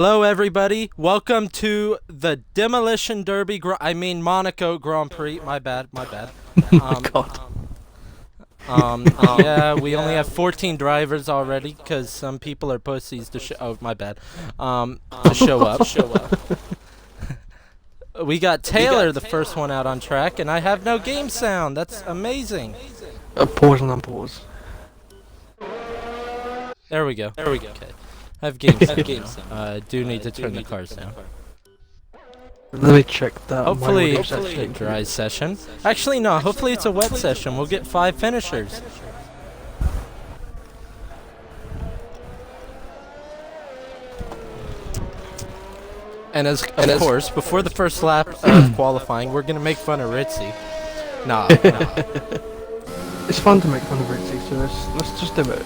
Hello everybody, welcome to the Demolition Derby, Monaco Grand Prix, my bad. God. Yeah, we only have 14 drivers already, because some people are pussies to to show up. We got Taylor, the first one out on track, and I have no game sound, that's amazing. Pause and unpause. There we go. Okay. I have game sound. I do need to turn the cars down. Let me check that. Hopefully it's a dry session. Actually, no. Hopefully it's a wet session. We'll get 5 finishers. And of course, before the first lap of qualifying, we're gonna make fun of Ritzy. Nah. It's fun to make fun of Ritzy, so let's just do it.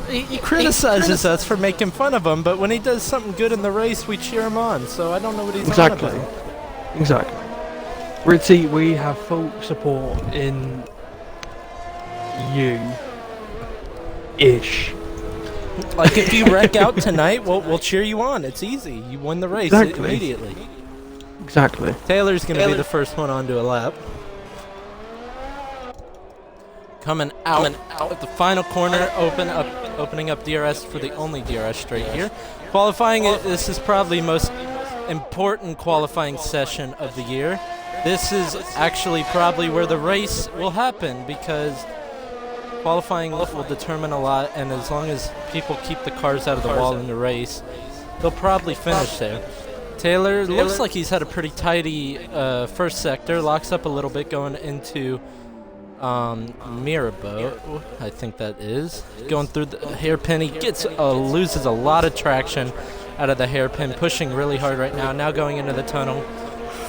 He criticizes us for making fun of him, but when he does something good in the race, we cheer him on. So I don't know what he's on about. Exactly. Ritzy, we have full support in you. Ish. Like if you wreck out tonight, we'll cheer you on. It's easy. You win the race immediately. Exactly. Taylor's gonna be the first one onto a lap. Coming out at the final corner, opening up DRS for the only DRS straight here. Qualifying, this is probably the most important qualifying session of the year. This is actually probably where the race will happen, because qualifying will determine a lot, and as long as people keep the cars out of the wall in the race, they'll probably finish there. Taylor looks like he's had a pretty tidy first sector, locks up a little bit going into Mirabeau, I think that is. Going through the hairpin, he loses a lot of traction out of the hairpin, pushing really hard right now. Now going into the tunnel,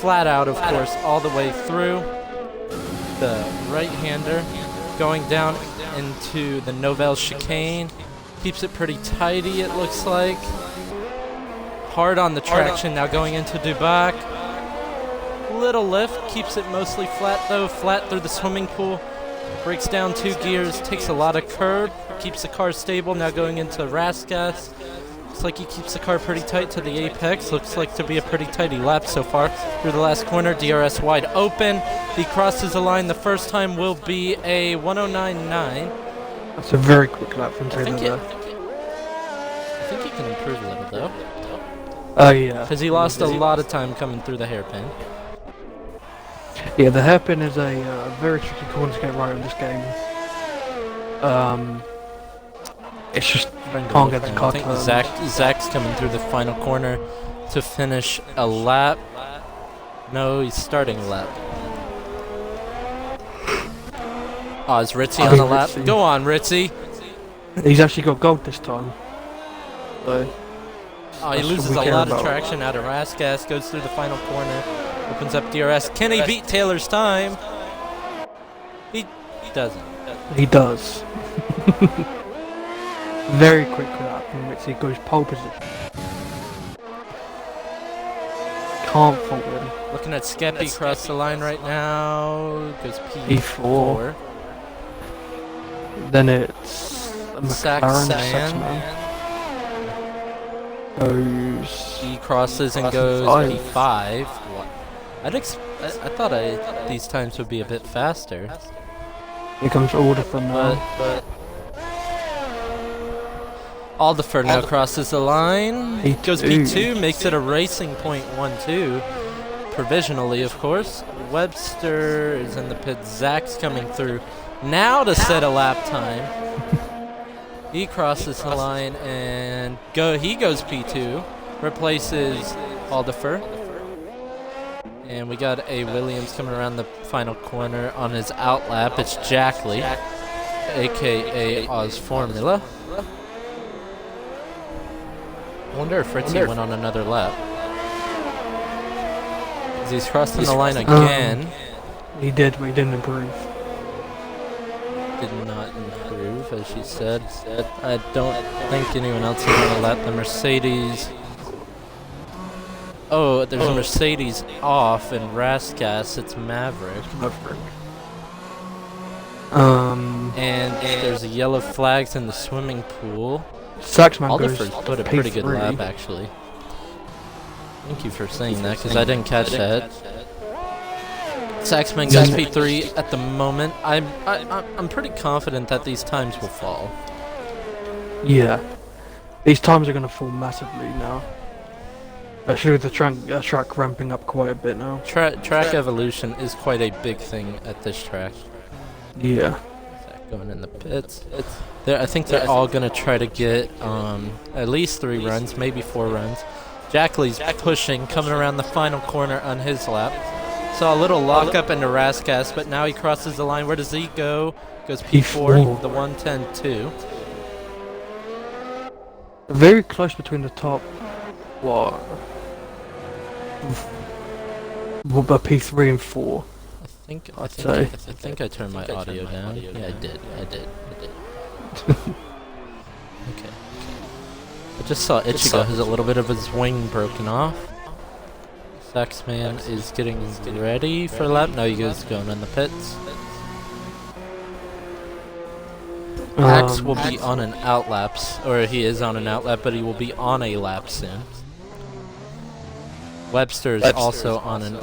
flat out, of course, all the way through. The right-hander going down into the Novell chicane, keeps it pretty tidy, it looks like. Hard on the traction, now going into Dubac. Little lift, keeps it mostly flat though, flat through the swimming pool, breaks down 2 gears, takes a lot of curb, keeps the car stable. Now going into Raskas, looks like he keeps the car pretty tight to the apex, looks like to be a pretty tidy lap so far. Through the last corner, DRS wide open, he crosses the line. The first time will be a 109.9. That's a very quick lap from Taylor there. I think he can improve a little though. Oh yeah. Because he lost a lot of time coming through the hairpin. Yeah, the hairpin is a very tricky corner to get right in this game. It's just can't get the car. I think Zach's coming through the final corner to finish a lap. No, he's starting a lap. Oh, is Ritzy on the lap? Go on, Ritzy. He's actually got gold this time. So he loses a lot of traction out of Raskas, goes through the final corner. Opens up DRS. Can he beat Taylor's time? He doesn't. He does. Very quick lap from which he goes pole position. Can't fault him. Looking at Skeppy across the line right now. Goes P4. Then it's Saxon. He crosses and goes P5. I thought these times would be a bit faster. Here comes Alderfer now. But Alderfer now crosses the line. He goes P2, makes it a racing point 1-2. Provisionally, of course. Webster is in the pit. Zach's coming through now to set a lap time. He crosses the line and he goes P2. Replaces Alderfer. And we got a Williams coming around the final corner on his outlap. It's Jackley, a.k.a. Oz Formula. I wonder if Ritzy went on another lap. He's crossing the line again. He did, but he didn't improve. Did not improve, as she said. I don't think anyone else is going to lap the Mercedes. Oh, there's a Mercedes off in Raskas. It's Maverick. And there's a yellow flags in the swimming pool. Saxman Alderfer's put a pretty good lap, actually. Thank you for saying that, because I didn't catch that. Saxman goes P3 at the moment. I'm pretty confident that these times will fall. Yeah. These times are going to fall massively now. Especially with the track ramping up quite a bit now. Track evolution is quite a big thing at this track. Yeah. Zach going in the pits. I think they're all going to try to get at least 3 runs, maybe 4 runs. Jackley's pushing, coming around the final corner on his lap. Saw a little lockup into Raskas, but now he crosses the line. Where does he go? Goes P4, the 110-2. Very close between the top, what about P3 and 4? I think I turned my audio down. Yeah, I did. Okay. I just saw Ichigo has a little bit of his wing broken off. Saxman is getting ready for lap. No, he goes going in the pits. Axe will be on an outlap, or he is on an outlap, but he will be on a lap soon. Webster's also on an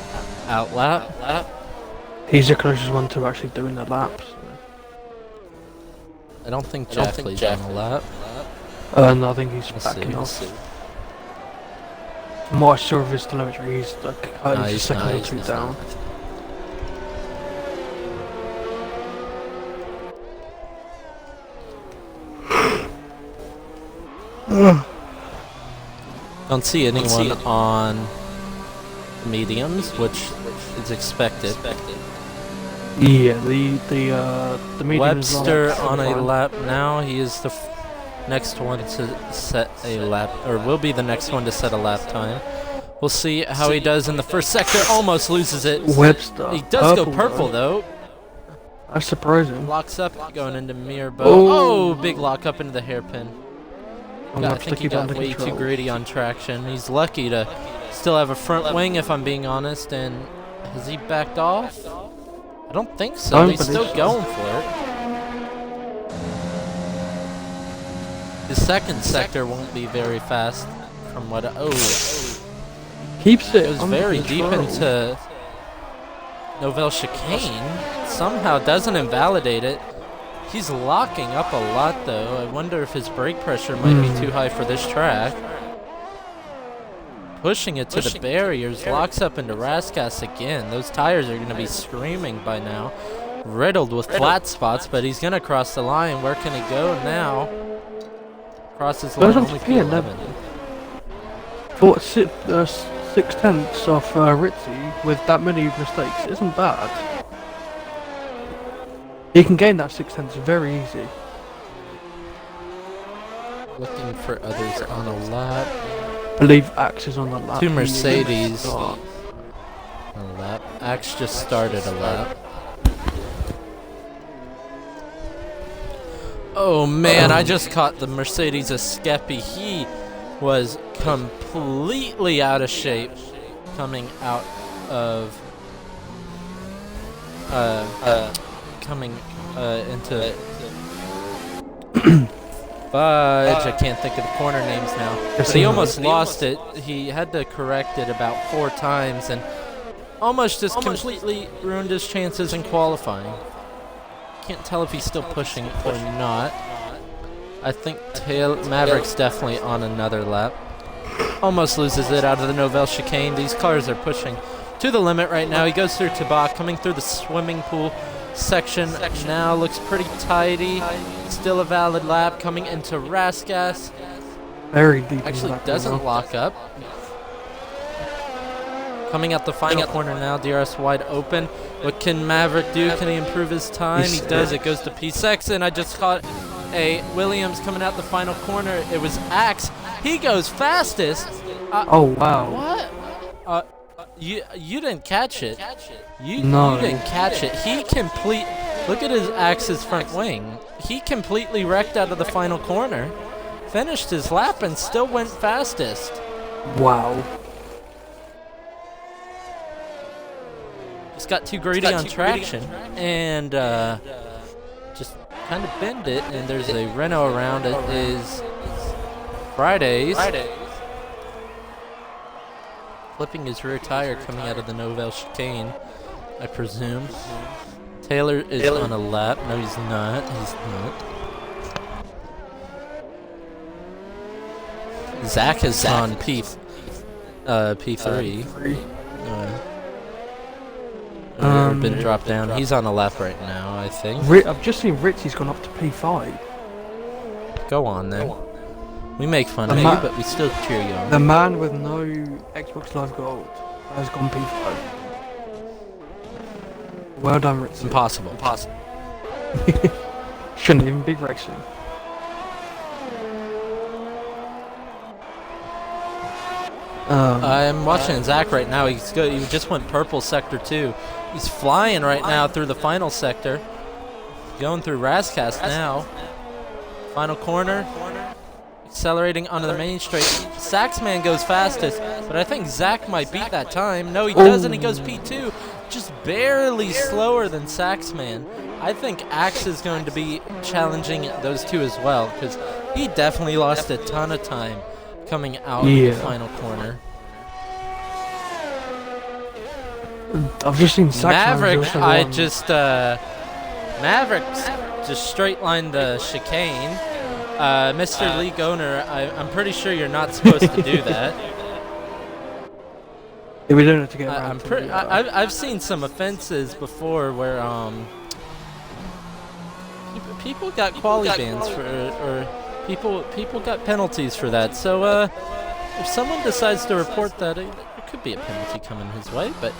outlap. He's the closest one to actually doing the laps. I don't think Jackley's on a lap. No, I think he's backing off. From what I saw of his telemetry, he's like he's a second or 2 down. Don't see anyone on mediums, which is expected. Yeah, the mediums. Webster on a lap now. He is the next one to set a lap, or will be the next one to set a lap time. We'll see how he does in the first sector. Almost loses it. Webster. He does go purple though. That's surprising. Locks up, going into Mirbo. Oh, big lock up into the hairpin. I think he got way too greedy on traction. He's lucky to still have a front wing, if I'm being honest. And has he backed off? I don't think so. He's still going for it. His second sector won't be very fast from what... Keeps it. It was very deep into Novell Chicane. Somehow doesn't invalidate it. He's locking up a lot, though. I wonder if his brake pressure might be too high for this track. Pushing it to the barriers, locks up into Raskas again. Those tires are going to be screaming by now. Riddled with flat spots, but he's going to cross the line. Where can he go now? Crosses line only P11. For 6/10 off Ritzy with that many mistakes isn't bad. He can gain that 6/10 very easy. Looking for others on a lap. I believe Axe is on the lap. 2 Mercedes on a lap. Axe just started a lap. Oh man, I just caught the Mercedes Escape. He was completely out of shape coming out of into Fudge. I can't think of the corner names now. But he almost lost it. He had to correct it about 4 times and almost just completely ruined his chances in qualifying. Can't tell if he's still pushing or not. I think Maverick's definitely on another lap. Almost loses it out of the Novell Chicane. These cars are pushing to the limit right now. He goes through Tabak, coming through the swimming pool section now. Looks pretty tidy. Still a valid lap. Coming into Raskas. Very deep. Actually doesn't lock up. Coming out the final corner now. DRS wide open. What can Maverick do? Can he improve his time? He does. It goes to P6, and I just caught a Williams coming out the final corner. It was Axe. He goes fastest. Oh wow! What? You didn't catch it. You didn't catch it. Look at his Axe's front wing. He completely wrecked out of the final corner. Finished his lap and still went fastest. Wow. Just got too greedy on traction and just kind of bend it. And there's a Renault around. It is Fridays. clipping his rear tire coming out of the Novell chicane, I presume. Taylor is on a lap. No, he's not. He's not. Zach is on P3. Been dropped down. He's on a lap right now, I think. I've just seen Ritzy's gone up to P5. Go on then. We make fun of you, but we still cheer you on. The man with no Xbox Live Gold has gone P5. Well done, Ritzy. Impossible. Shouldn't even be racing. I'm watching Zach right now. He's good. He just went purple sector 2. He's flying right now through the final sector. Going through Rascast now. Final corner. Accelerating onto the main straight. Saxman goes fastest, but I think Zach might beat that time. No, he doesn't. He goes P2. Just barely slower than Saxman. I think Axe is going to be challenging those two as well, because he definitely lost a ton of time coming out of the final corner. I've just seen Maverick. Maverick just straight lined the chicane. Mr. League owner, I'm pretty sure you're not supposed to do that. Yeah, we don't have to get around. I've seen some offenses before where people got quali bans for, or people got penalties for that. So if someone decides to report that, there could be a penalty coming his way. But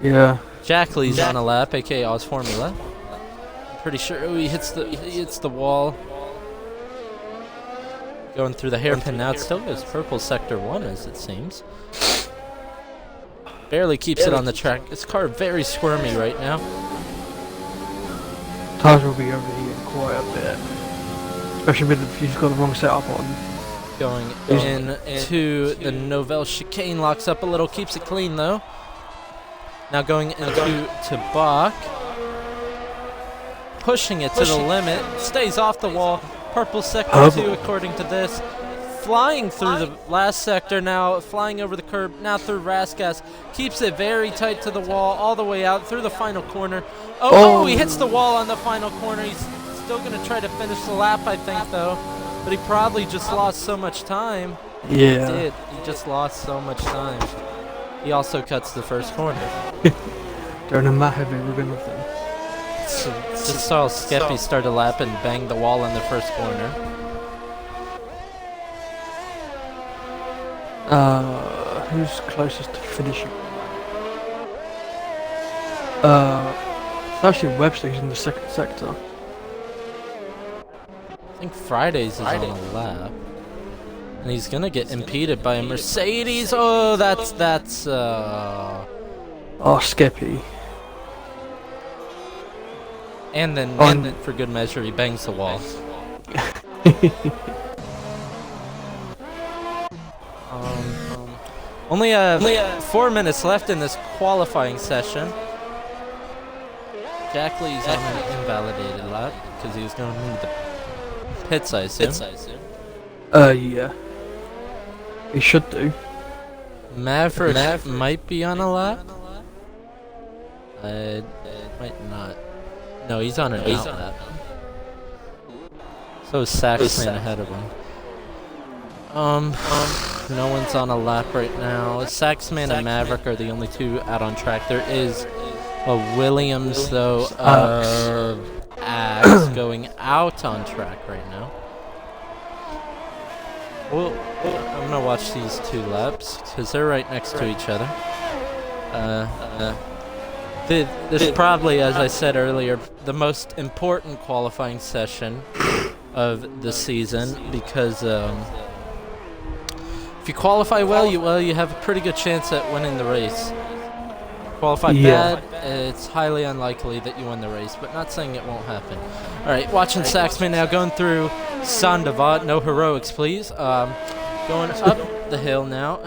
yeah, Jack Lee's on a lap, aka Oz Formula. Pretty sure he hits the wall. Going through the hairpin now. It still goes purple sector 1 as it seems. Barely keeps it on the track. This car very squirmy right now. Tires will be overheating quite a bit, especially if you've got the wrong setup on. Going into the Novell chicane, locks up a little, keeps it clean though. Now going into Bach. Pushing it to the limit, stays off the wall. Purple sector 2 according to this. Flying through the last sector now, flying over the curb, now through Rascas. Keeps it very tight to the wall, all the way out through the final corner. Oh, he hits the wall on the final corner. He's still going to try to finish the lap, I think, though. But he probably just lost so much time. Yeah. He did. He just lost so much time. He also cuts the first corner. They're in a massive ribbon with them. Just saw Skeppy start a lap and bang the wall in the first corner. Who's closest to finishing? It's actually Webster's in the second sector. I think Fridays is on a lap. And he's gonna get impeded by a Mercedes. Oh, that's Skeppy. And then for good measure, he bangs the wall. Only 4 minutes left in this qualifying session. Jack Lee's on an invalidated lap because he was going into the pits, I assume. Yeah. He should do. Maverick might be on a lap. Might not. No, he's on an out lap. So is Saxman ahead of him. No one's on a lap right now. Saxman and Maverick are the only two out on track. There is a Williams, though, Axe going out on track right now. Well, I'm going to watch these 2 laps because they're right next to each other. This is probably, as I said earlier, the most important qualifying session of the season because if you qualify well, you have a pretty good chance at winning the race. Qualify bad, it's highly unlikely that you win the race, but not saying it won't happen. All right, watching Saxman now going through Sandoval. No heroics, please. Going up the hill now.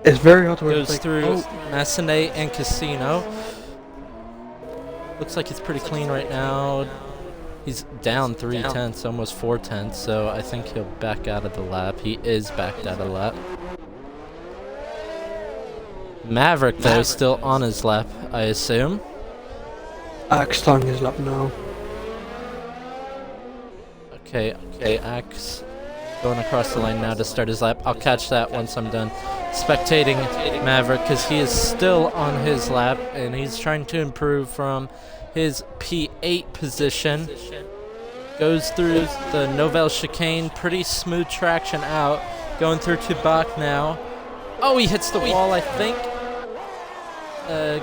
It's very hard to goes through Massenet and Casino. Looks like it's pretty clean right now. He's down 3 tenths, almost 4 tenths, so I think he'll back out of the lap. He is backed out of the lap. Maverick, though, is still on his lap, I assume. Axe starting his lap now. Okay, Axe going across the line now to start his lap. I'll catch that once I'm done spectating Maverick, because he is still on his lap, and he's trying to improve from his P8 position. Goes through the Novell chicane, pretty smooth traction out. Going through to Bach now. Oh, he hits the wall, I think.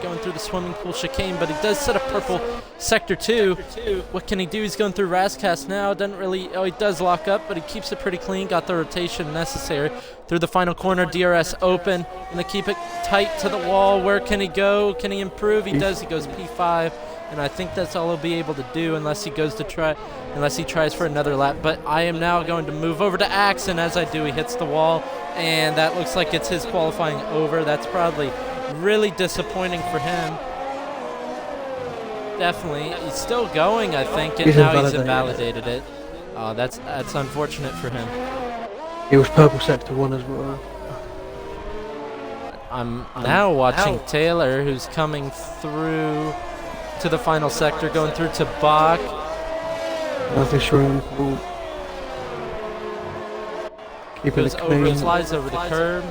Going through the swimming pool chicane, but he does set a purple sector 2. What can he do? He's going through Rascast now. Doesn't really. Oh, he does lock up, but he keeps it pretty clean. Got the rotation necessary through the final corner. DRS open, and they keep it tight to the wall. Where can he go? Can he improve? He does. He goes P5, and I think that's all he'll be able to do unless he tries for another lap. But I am now going to move over to Axe, and as I do, he hits the wall, and that looks like it's his qualifying over. That's probably really disappointing for him. Definitely. He's still going, I think, and now he's invalidated it. That's unfortunate for him. It was purple sector 1 as well. I'm now watching Taylor, who's coming through to the final sector, going through to Bach. Nothing showing. Keeping it clean. Flies over the curb.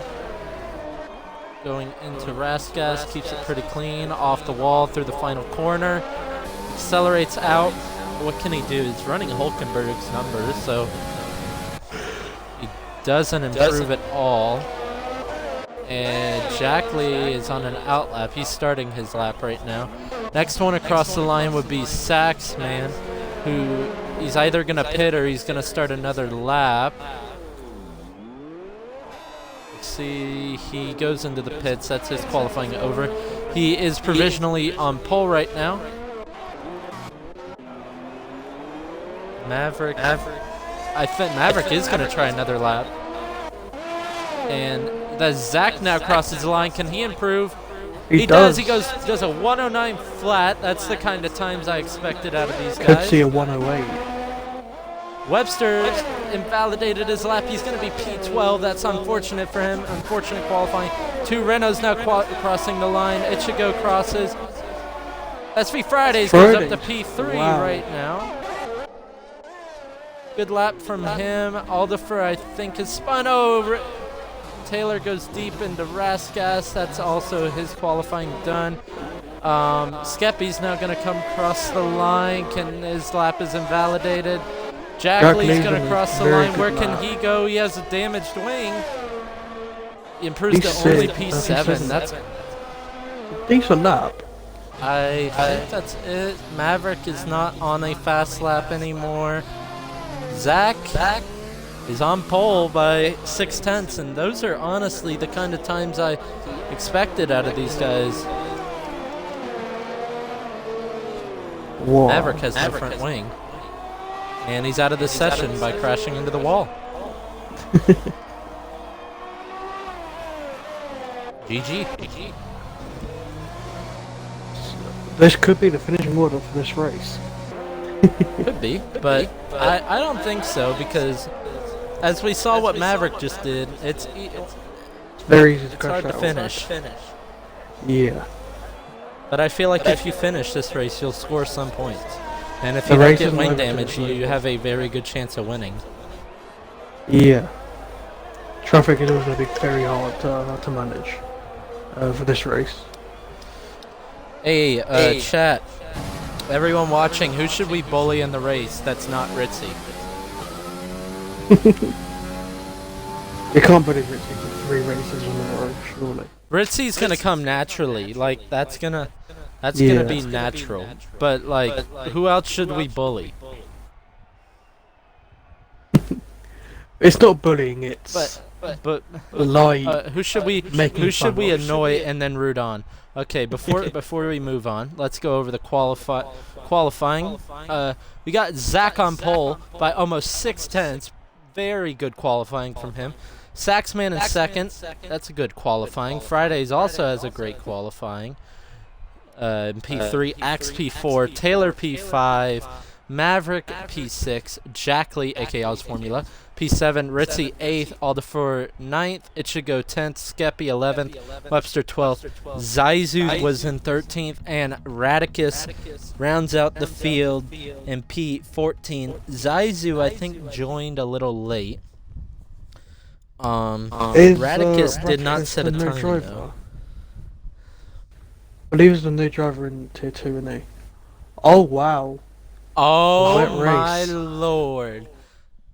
Going into Rascas, keeps it pretty clean, off the wall through the final corner, accelerates out. What can he do? He's running Hulkenberg's numbers, so he doesn't improve at all. And Jack Lee is on an out lap. He's starting his lap right now. Next one across the line would be Saxman, who he's either going to pit or he's going to start another lap. See, he goes into the pits. That's his qualifying over. He is provisionally on pole right now. Maverick. I think Maverick is going to try another lap. And the Zach now crosses the line. Can he improve? He does. He does a 109 flat. That's the kind of times I expected out of these guys. Could see a 108. Webster invalidated his lap. He's going to be P12. That's unfortunate for him. Unfortunate qualifying. 2 Renaults now crossing the line. Ichigo crosses. SV Fridays goes up to P3 right now. Good lap from him. Aldifer, I think, has spun over. Taylor goes deep into Rascas. That's also his qualifying done. Skeppy's now going to come across the line. His lap is invalidated. Jack Lee's going to cross the line. Where can he go? He has a damaged wing. He improves to only P7. That's decent lap. I think that's it. Maverick is not on a fast lap anymore. Zach is on pole by 6 tenths, and those are honestly the kind of times I expected out of these guys. Whoa. Maverick has the front wing. And he's out of the session by crashing into the wall. GG. This could be the finishing order for this race. Could be, but I don't think so, because as we saw what Maverick just did, it's very easy to hard to finish. Yeah. But I feel like if you finish this race, you'll score some points. And if you don't get wing damage, you have a very good chance of winning. Yeah. Traffic is always going to be very hard to manage for this race. Hey, chat. Everyone watching, who should we bully in the race that's not Ritzy? You can't bully Ritzy for 3 races in a row, surely. Ritzy's going to come naturally. Like, that's gonna be natural. But, like, who else should we bully? It's not bullying, it's But who should we annoy and then root on? Okay, before we move on, let's go over the qualifying. We got Zach on pole by almost 6 tenths. Very good qualifying from him. Saxman in second. That's a good qualifying. Fridays also has a great qualifying. P3, Axe P4, Taylor P5, Maverick P6, Jackley, aka Oz Formula, P7, Ritzy 8th, Alderfer 9th, It Should Go 10th, Skeppy 11th, Webster 12th, Zaizu was in 13th, and Radicus rounds out the field in P14. Zaizu, I think, joined a little late. Radicus did not set a time, though. I believe he's the new driver in Tier 2, isn't he? Oh, wow. Oh my lord.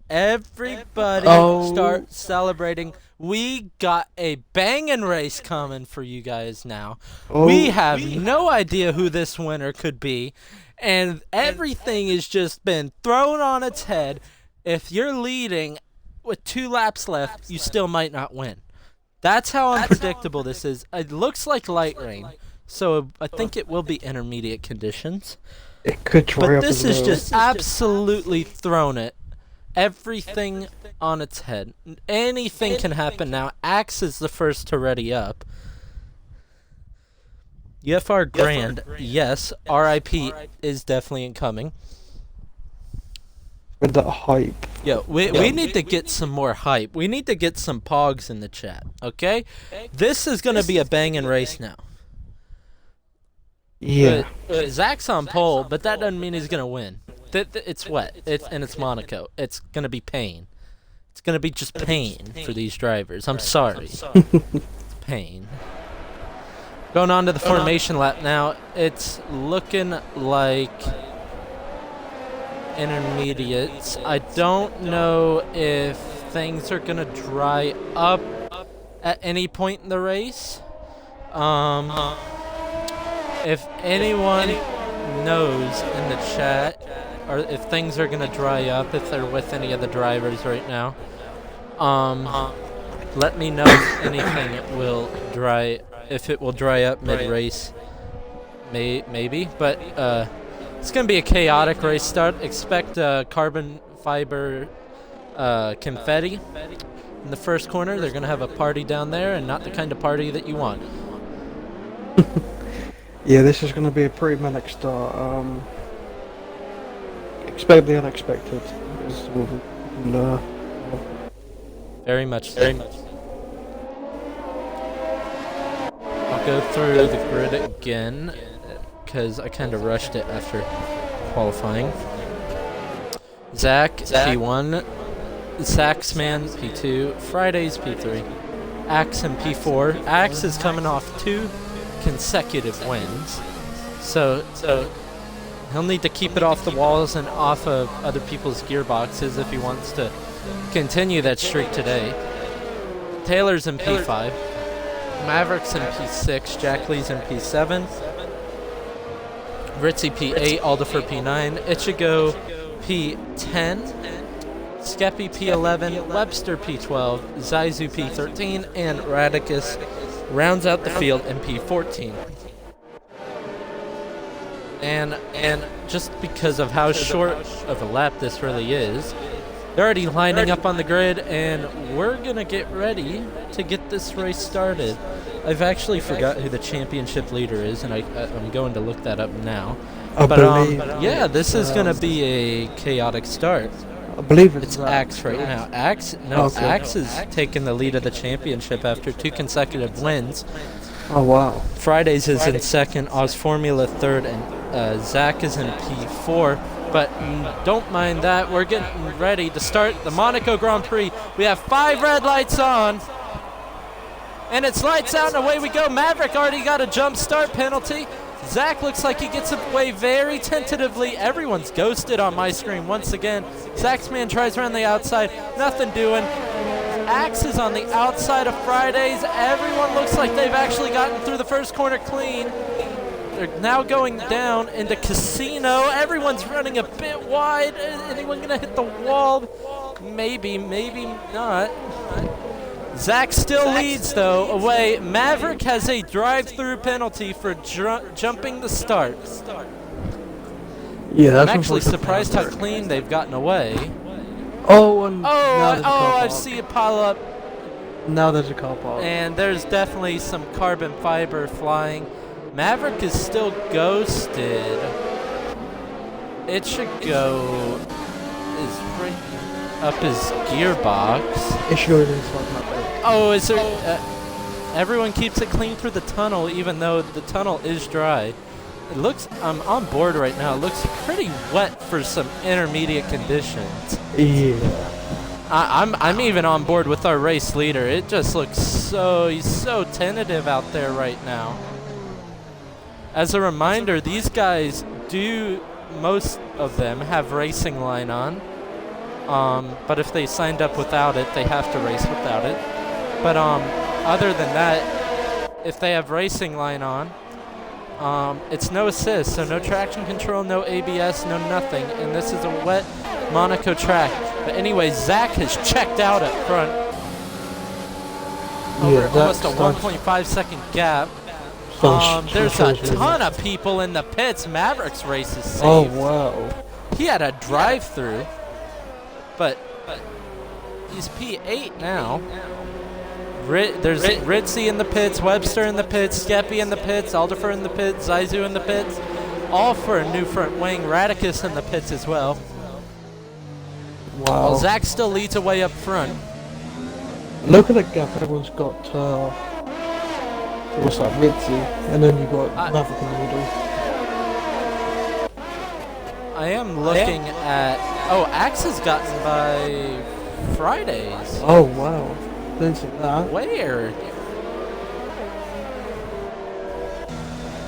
Everybody start celebrating. We got a banging race coming for you guys now. We have no idea who this winner could be. And everything has just been thrown on its head. If you're leading with 2 laps left, you still might not win. That's how unpredictable this is. It looks like light rain. So I think it will be intermediate conditions. It could dry but up this as is well. just absolutely thrown it. Everything on its head. Anything can happen now. Axe is the first to ready up. UFR Grand, yes. RIP is definitely incoming. With that hype. Yeah, we need to get some more hype. We need to get some pogs in the chat, okay? This is going to be a banging race now. Yeah. Zach's on pole, but that doesn't mean he's going to win. It's wet, and it's Monaco. It's going to be pain. It's going to be just pain for these drivers. I'm sorry. It's pain. Going on to the formation lap now. It's looking like intermediates. I don't know if things are going to dry up at any point in the race. If anyone knows in the chat, or if things are going to dry up, if they're with any of the drivers right now, let me know if anything will dry, if it will dry up mid-race, maybe. But it's going to be a chaotic race start. Expect carbon fiber confetti in the first corner. They're going to have a party down there, and not the kind of party that you want. Yeah, this is going to be a pretty manic start. Expect the unexpected. Very much so. I'll go through the grid again, because I kind of rushed it after qualifying. Zach, P1. Saxman, P2. Fridays, P3. Axe in P4. Axe is coming off 2 consecutive wins, so he'll need to keep it off the walls and off of other people's gearboxes if he wants to continue that streak today. Taylor's in P5, Maverick's in P6, Jackley's in P7, Ritzy P8, Alderfer P9, It Should Go P10, Skeppy P11, Webster P12, Zaizu P13, and Radicus rounds out the field in P14. And just because of how short of a lap this really is, they're already lining up on the grid, and we're going to get ready to get this race started. I've actually forgot who the championship leader is, and I'm going to look that up now. Yeah, this is going to be a chaotic start. I believe it's Axe right now. Axe is taking the lead of the championship after 2 consecutive wins. Oh, wow. Fridays is in second, Oz Formula third, and Zach is in P4. But don't mind that. We're getting ready to start the Monaco Grand Prix. We have 5 red lights on. And it's lights out and away we go. Maverick already got a jump start penalty. Zach looks like he gets away very tentatively. Everyone's ghosted on my screen once again. Zach's man tries around the outside. Nothing doing. Axe is on the outside of Fridays. Everyone looks like they've actually gotten through the first corner clean. They're now going down into Casino. Everyone's running a bit wide. Is anyone going to hit the wall? Maybe, maybe not. Zach still leads, though, away. Maverick has a drive-through penalty for jumping the start. Yeah, that's I'm actually surprised how clean they've gotten away. I see it pile up. Now there's a car park. And there's definitely some carbon fiber flying. Maverick is still ghosted. it should go is right up his gearbox. It should go inside map. Oh, is there? Everyone keeps it clean through the tunnel, even though the tunnel is dry. It looks. I'm on board right now. It looks pretty wet for some intermediate conditions. Yeah. I'm even on board with our race leader. It just looks he's so tentative out there right now. As a reminder, these guys most of them have racing line on. But if they signed up without it, they have to race without it. But other than that, if they have racing line on, it's no assist, so no traction control, no ABS, no nothing. And this is a wet Monaco track. But anyway, Zach has checked out up front. Over almost a 1.5 second gap. There's a ton of people in the pits. Maverick's race is safe. Oh, wow. He had a drive-through, but he's P8 now. There's Ritzy in the pits, Webster in the pits, Skeppy in the pits, Alderfer in the pits, Zaizu in the pits, all for a new front wing. Radicus in the pits as well. Wow. Well, Zach still leads away up front. Look at the gap everyone's got. What's that, Ritzy, and then you've got Maverick in the middle. I am looking at. Oh, Axe has gotten by Fridays. Oh, wow. Didn't see that. Where?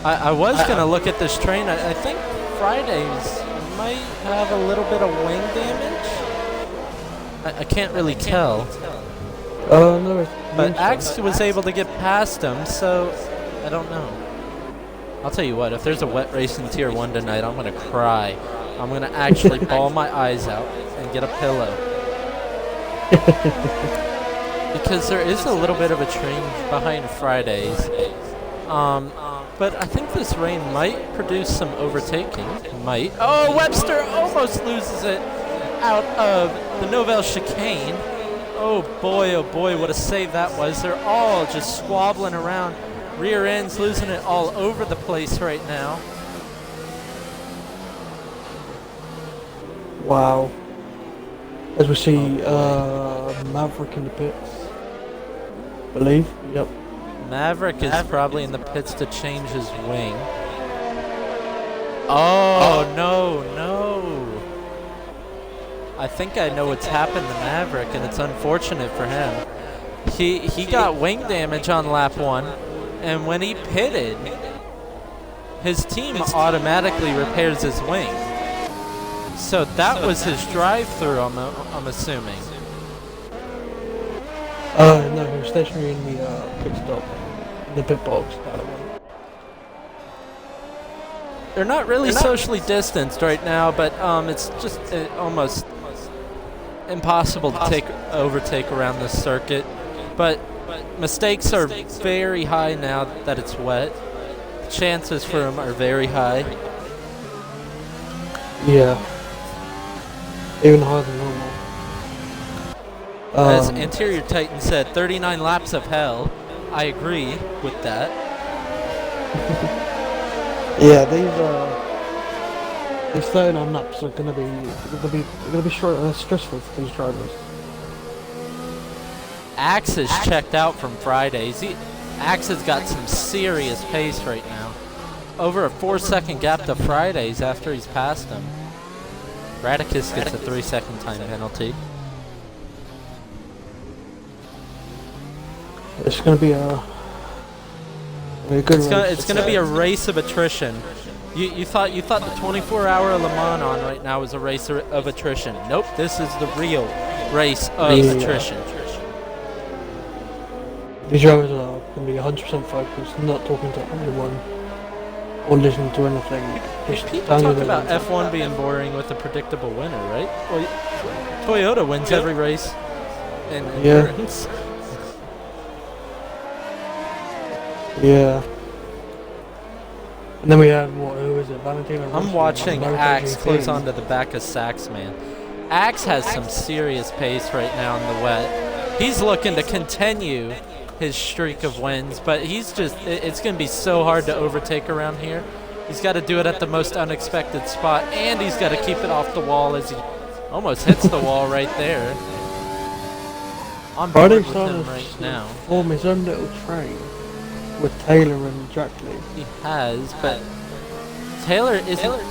I was going to look at this train. I think Fridays might have a little bit of wing damage. I can't really tell. No. But Axe was able to get past him, so I don't know. I'll tell you what, if there's a wet race in Tier 1 tonight, I'm going to cry. I'm going to actually bawl my eyes out and get a pillow. Because there is a little bit of a train behind Fridays. But I think this rain might produce some overtaking. Might. Oh, Webster almost loses it out of the Novell chicane. Oh boy, what a save that was. They're all just squabbling around. Rear ends losing it all over the place right now. Wow. As we see Maverick in the pits. Believe? Yep. Maverick is probably in the pits to change his wing. Oh, no. I think I know what's happened to Maverick, and it's unfortunate for him. He got wing damage on lap 1, and when he pitted, his team automatically repairs his wing. So that was his drive-through, I'm assuming. No, he was stationary in the pit stop, in the pit box. They're not really socially distanced right now, but it's just almost impossible to overtake around this circuit. But mistakes are very high now that it's wet. Chances for them are very high. Yeah. Even higher than normal. As Interior Titan said, 39 laps of hell. I agree with that. Yeah, these 39 laps are gonna be stressful for these drivers. Axe has checked out from Fridays. Axe has got some serious pace right now. Over a 4-second gap to Fridays after he's passed him. Radicus gets a 3-second time penalty. It's gonna be a good race. It's gonna be a race of attrition. You thought the 24-hour Le Mans on right now was a race of attrition. Nope, this is the real race of attrition. These drivers are going to be 100% focused, not talking to anyone or listening to anything. People talk about F1 being boring with a predictable winner, right? Well, Toyota wins every race in endurance. Yeah. And then we have, who is it? Valentino. I'm watching Axe close onto the back of Saxman. Axe has some serious pace right now in the wet. He's looking to continue his streak of wins, but it's going to be so hard to overtake around here. He's got to do it at the most unexpected spot, and he's got to keep it off the wall as he almost hits the wall right there. I'm bored with him right now. Form his own little train with Taylor and Jackley. He has, but Taylor isn't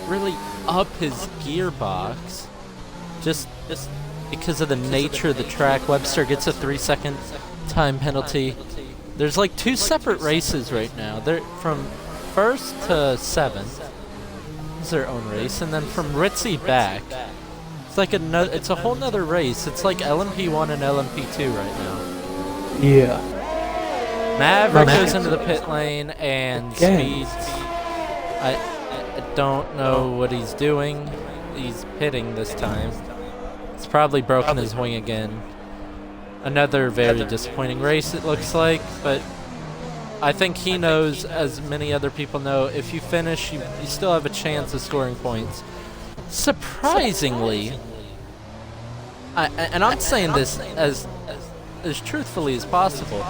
really up his gearbox. Just because of the nature of the track. Webster gets a 3-second time penalty. There's like 2 separate races right now. They're from 1st to 7th. It's their own race, and then from Ritzy back, it's like it's a whole nother race. It's like LMP1 and LMP2 right now. Yeah. Maverick goes into the pit lane and speeds. I don't know what he's doing. He's pitting this time. He's probably broken his wing again. Another very disappointing race, it looks like, but I think he knows, as many other people know, if you finish, you still have a chance of scoring points. Surprisingly, and I'm saying this as truthfully as possible,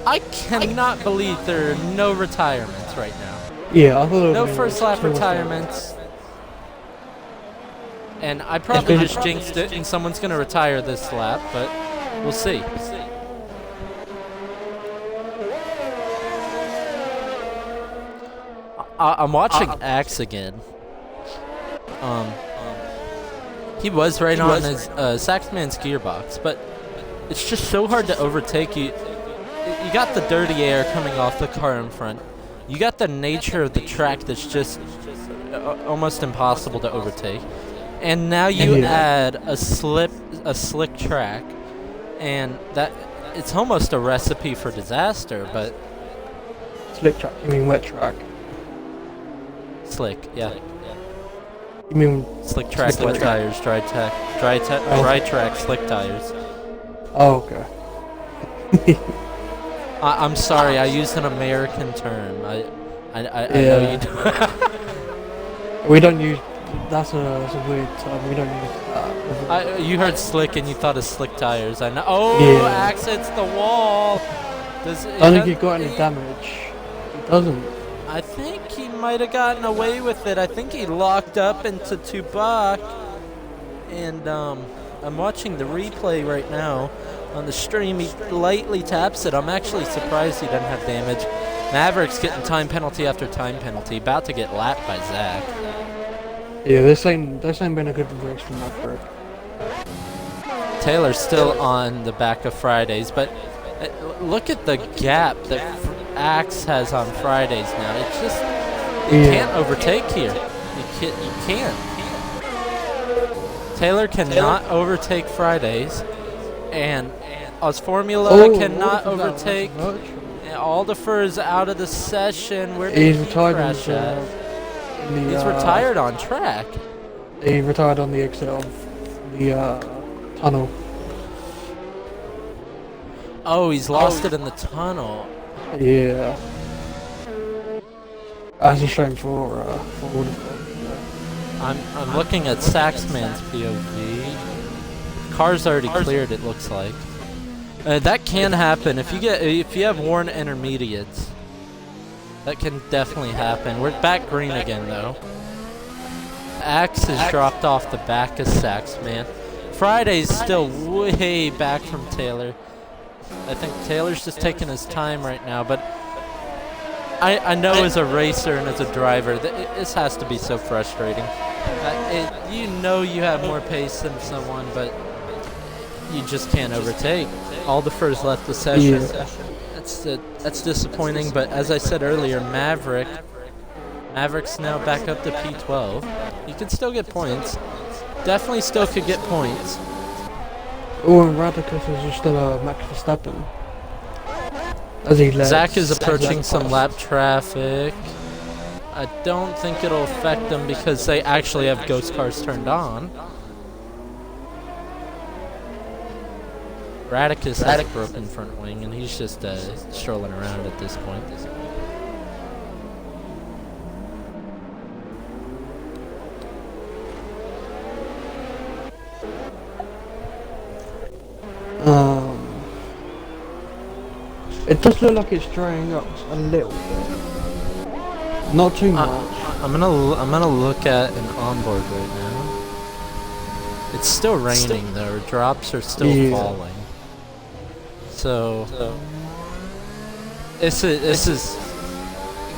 I cannot believe there are no retirements right now. Yeah, I thought no first lap retirements. And I probably just jinxed it, and someone's going to retire this lap, but we'll see. I'm watching Axe again. He was right on his Saxman's gearbox, but it's just so hard to overtake you. You got the dirty air coming off the car in front. You got the nature of the track that's just almost impossible to overtake. And now you add a slick track, and that it's almost a recipe for disaster. But slick track? You mean wet track? Slick, yeah. You mean slick track, wet tires, dry track, slick tires. Oh, okay. I'm sorry, I used an American term. I know you do. We don't use. That's a weird term. We don't use that. You heard slick and you thought of slick tires. I know. Oh, Axe hits the wall. I don't think he got any damage. He doesn't. I think he might have gotten away with it. I think he locked up into Tupac. And I'm watching the replay right now on the stream. He lightly taps it. I'm actually surprised he doesn't have damage. Maverick's getting time penalty after time penalty. About to get lapped by Zach. Yeah, this ain't been a good race from Maverick. Taylor's still on the back of Fridays, but look at the gap that Axe has on Fridays now. It's just, you can't overtake here. You can't. Taylor cannot overtake Fridays, and Oz Formula cannot overtake. Aldifer is out of the session. Where did he crash at? He's retired on track. He retired on the exit of the tunnel. Oh, he's lost it in the tunnel. Yeah. As a shame for all of them. I'm looking at Saxman's POV. Car's already cleared, it looks like. That can happen if you have worn intermediates. That can definitely happen. We're back green again, though. Axe has dropped off the back of Saxman. Friday's still way back from Taylor. I think Taylor's just taking his time right now, but I know as a racer and as a driver, this has to be so frustrating. You know you have more pace than someone, but you just can't overtake. Aldifer's left the session. Yeah. That's disappointing, but as I said earlier, Maverick's now back up to P12. You can still get points. Definitely still could get points. Oh, and Radicus is just Max Verstappen. As he left. Zach is approaching some lap traffic. I don't think it'll affect them because they actually have ghost cars turned on. Radicus has a broken front wing, and he's just strolling around at this point. It does look like it's drying up a little bit. Not too much. I'm gonna look at an onboard right now. It's still raining though. Drops are still falling. So this is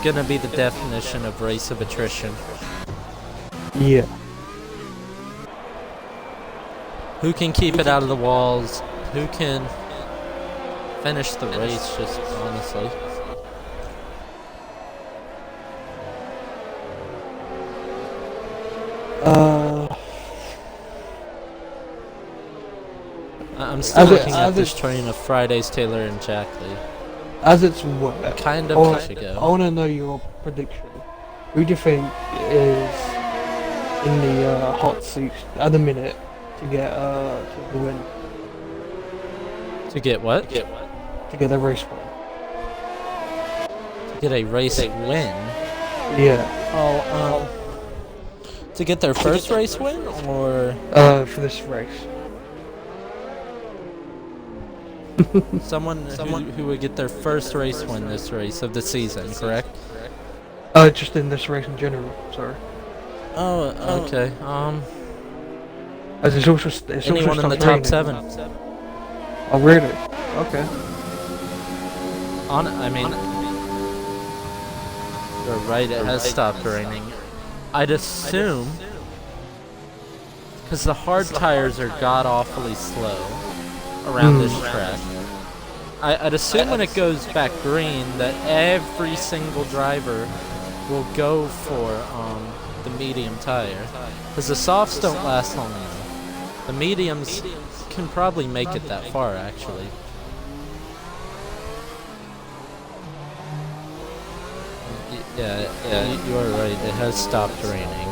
gonna be the definition of race of attrition. Yeah. Who can keep it out of the walls? Who can finish the race? Just honestly. I'm still looking at this train of Fridays, Taylor, and Jackley. As it's wet, Kind of push to go. I want to know your prediction. Who do you think is in the hot seat at the minute to get to the win? To get what? To get a race win. To get a race win? Yeah. Oh, to get their first race win, or for this race. someone who would get their first race win this race of the season, correct? Just in this race in general. Sorry. Oh, okay. As it's also Anyone in the top raining. 7? Oh really? Okay. I mean, you're right. It has stopped raining. I'd assume, because the hard tires are god awfully slow around this track. I'd assume when it goes back green that every single driver will go for the medium tire, because the softs don't last long enough. The mediums can probably make it that far, actually. Yeah, you are right. It has stopped raining.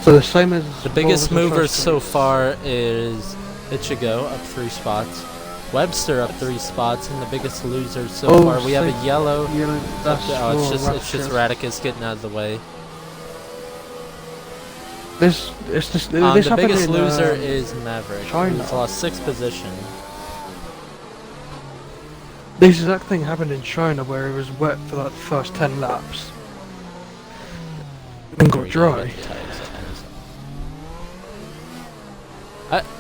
So the same as the biggest mover so far is Ichigo up 3 spots, Webster up 3 spots, and the biggest loser so far we have a yellow. It's just Radicus getting out of the way. The biggest loser is Maverick, China. who's lost 6 position. This exact thing happened in China where it was wet for like the first 10 laps. Then got dry.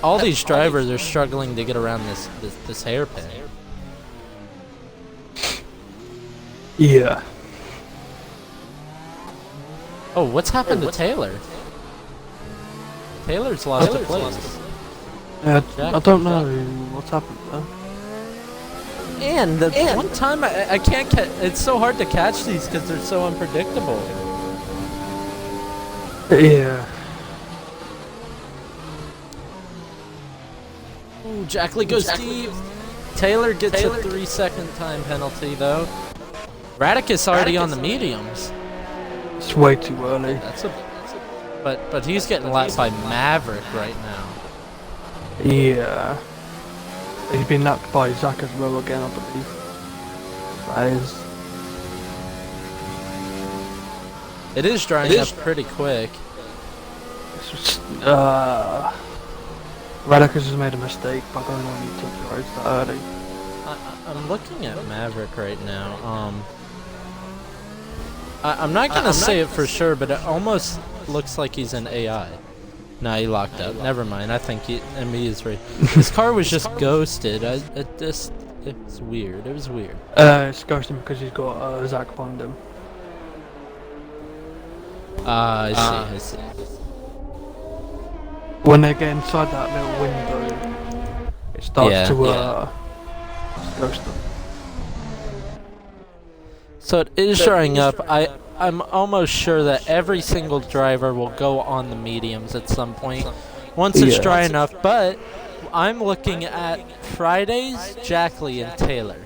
All these drivers are struggling to get around this hairpin. Yeah. Oh, what's happened to Taylor? Taylor's lost a place. Yeah, I don't know what's happened there. And the one time I can't catch. It's so hard to catch these because they're so unpredictable. Yeah. Ooh, Jackley goes deep. Taylor gets a 3-second time penalty though. Radicus already on the mediums. It's way too early. But he's getting lapped by Maverick right now. Yeah. He's been lapped by Zach as well again, I believe. That is. It is drying up pretty quick. Radicus has made a mistake by going on YouTube roads that early. I'm looking at Maverick right now. I'm not gonna say it for sure, but it almost looks like he's in AI. Nah, he locked up. Never mind. I think he is right. His car was just ghosted. It was weird. It was weird. It's ghosting because he's got Zach behind him. I see. When they get inside that little window, it starts to ghost them. So it is drying up. I'm almost sure that every single driver will go on the mediums at some point once it's dry enough, but I'm looking at Fridays, Jackley, and Taylor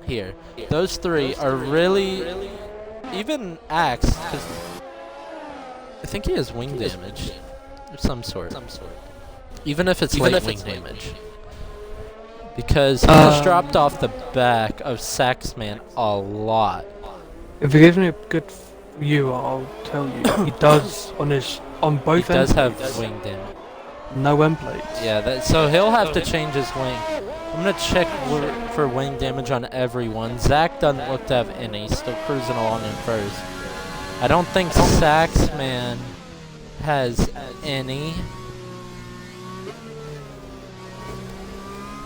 here. Those 3 are really, even Axe, because I think he has wing damage of some sort. Even if it's late wing damage. Because he just dropped off the back of Saxman a lot. If he gives me a good view, I'll tell you. He does on both ends. He does have wing damage. No end plates. Yeah, so he'll have to change his wing. I'm going to check for wing damage on everyone. Zach doesn't look to have any. Still cruising along in first. I don't think Saxman has any.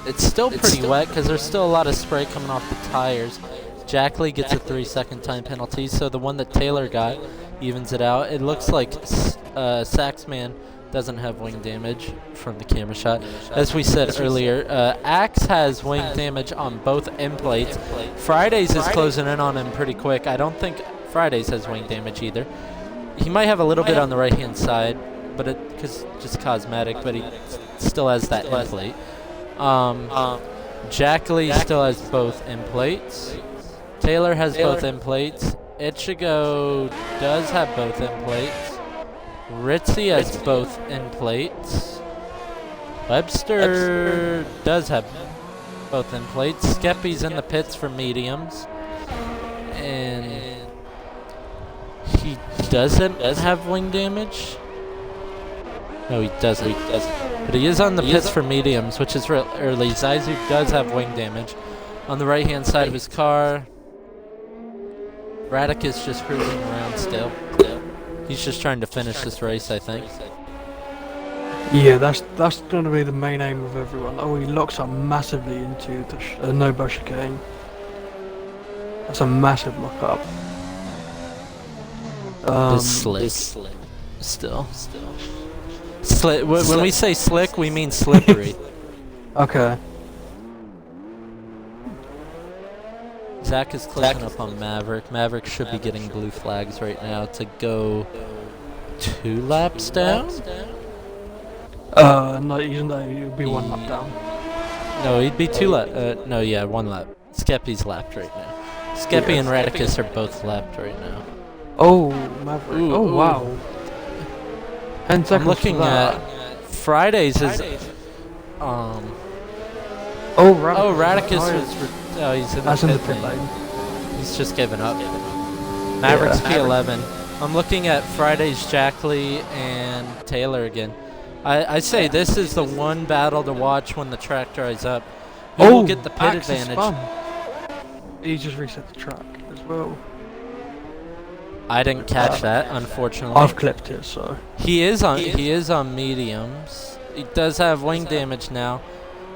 It's still pretty wet because there's still a lot of spray coming off the tires. Jackley gets a 3-second time penalty, so the one that Taylor got evens it out. It looks like Saxman doesn't have wing damage from the camera shot. As we said earlier, Axe has wing damage on both end plates. Fridays is closing in on him pretty quick. I don't think Fridays has wing damage either. He might have a little bit on the right-hand side, but because just cosmetic, but he still has that end plate. Jackley still has both end plates. Taylor has both end plates. Ichigo does have both end plates. Ritzy has both end plates. Webster does have both end plates. Skeppy's in the pits for mediums. And he doesn't have wing damage. No, he doesn't. But he is on the pits for mediums, which is real early. Zaizu does have wing damage on the right-hand side of his car. Radic is just cruising around still. He's just trying to finish this race, I think. Yeah, that's going to be the main aim of everyone. Oh, he locks up massively into the no-bow chicane. That's a massive lock-up. Slick. Still. When we say slick, we mean slippery. Okay. Zach is closing up on Maverick. Maverick should be getting blue flags right now to go 2 laps down? No, he'll be 1 lap down. No, he'd be 2 lap. No, yeah, 1 lap. Skeppy's lapped right now. Skeppy and Radicus are both lapped right now. Oh, Maverick. Ooh, oh, wow. 10 seconds. I'm looking at Fridays is. Radicus was. Oh, he's in the pit lane. He's just given up. Maverick's P11. I'm looking at Fridays, Jackley, and Taylor again. I say this is the one battle to watch when the track dries up. Who will get the pit advantage? He just reset the track as well. I didn't catch that, unfortunately. I've clipped it, so he is on mediums. He does have wing damage now.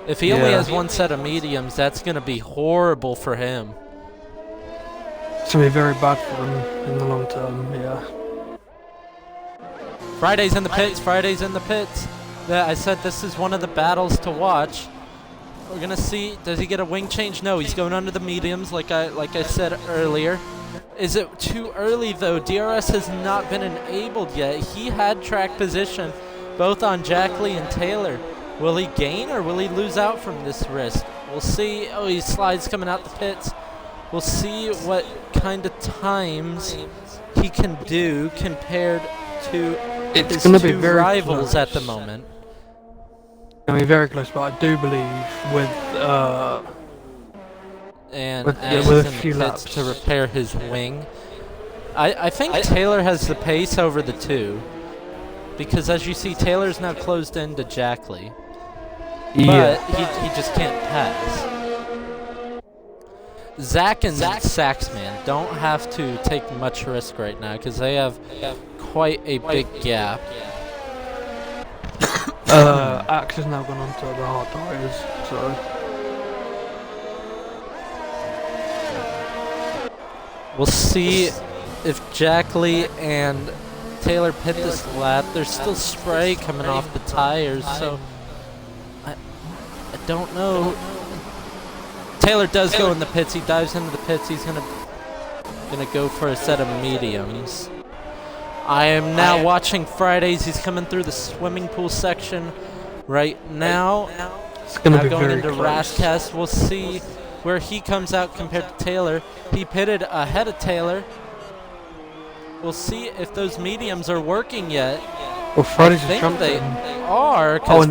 If he only has 1 set of mediums, that's going to be horrible for him. It's going to be very bad for him in the long term, yeah. Friday's in the pits. Friday's in the pits. I said this is one of the battles to watch. We're going to see, does he get a wing change? No, he's going under the mediums like I said earlier. Is it too early, though? DRS has not been enabled yet. He had track position both on Jackley and Taylor. Will he gain or will he lose out from this risk? We'll see. Oh, he slides coming out the pits. We'll see what kind of times he can do compared to his 2 rivals at the moment. It's going to be very close, but I do believe with a few laps to repair his wing. I think Taylor has the pace over the 2. Because as you see, Taylor's now closed into Jackley. But he just can't pass. Zach and Saxman don't have to take much risk right now because they have quite a big gap. Axe has now gone on to the hard tires, so we'll see if Jackley and Taylor pit this lap. There's still spray coming off the tires, so I don't know. Taylor does go in the pits. He dives into the pits. He's gonna go for a set of mediums. I am now watching Fridays. He's coming through the swimming pool section right now. It's gonna be going very into close. Rascast. We'll see where he comes out compared to Taylor. He pitted ahead of Taylor. We'll see if those mediums are working yet. Well, Fridays I think they are, because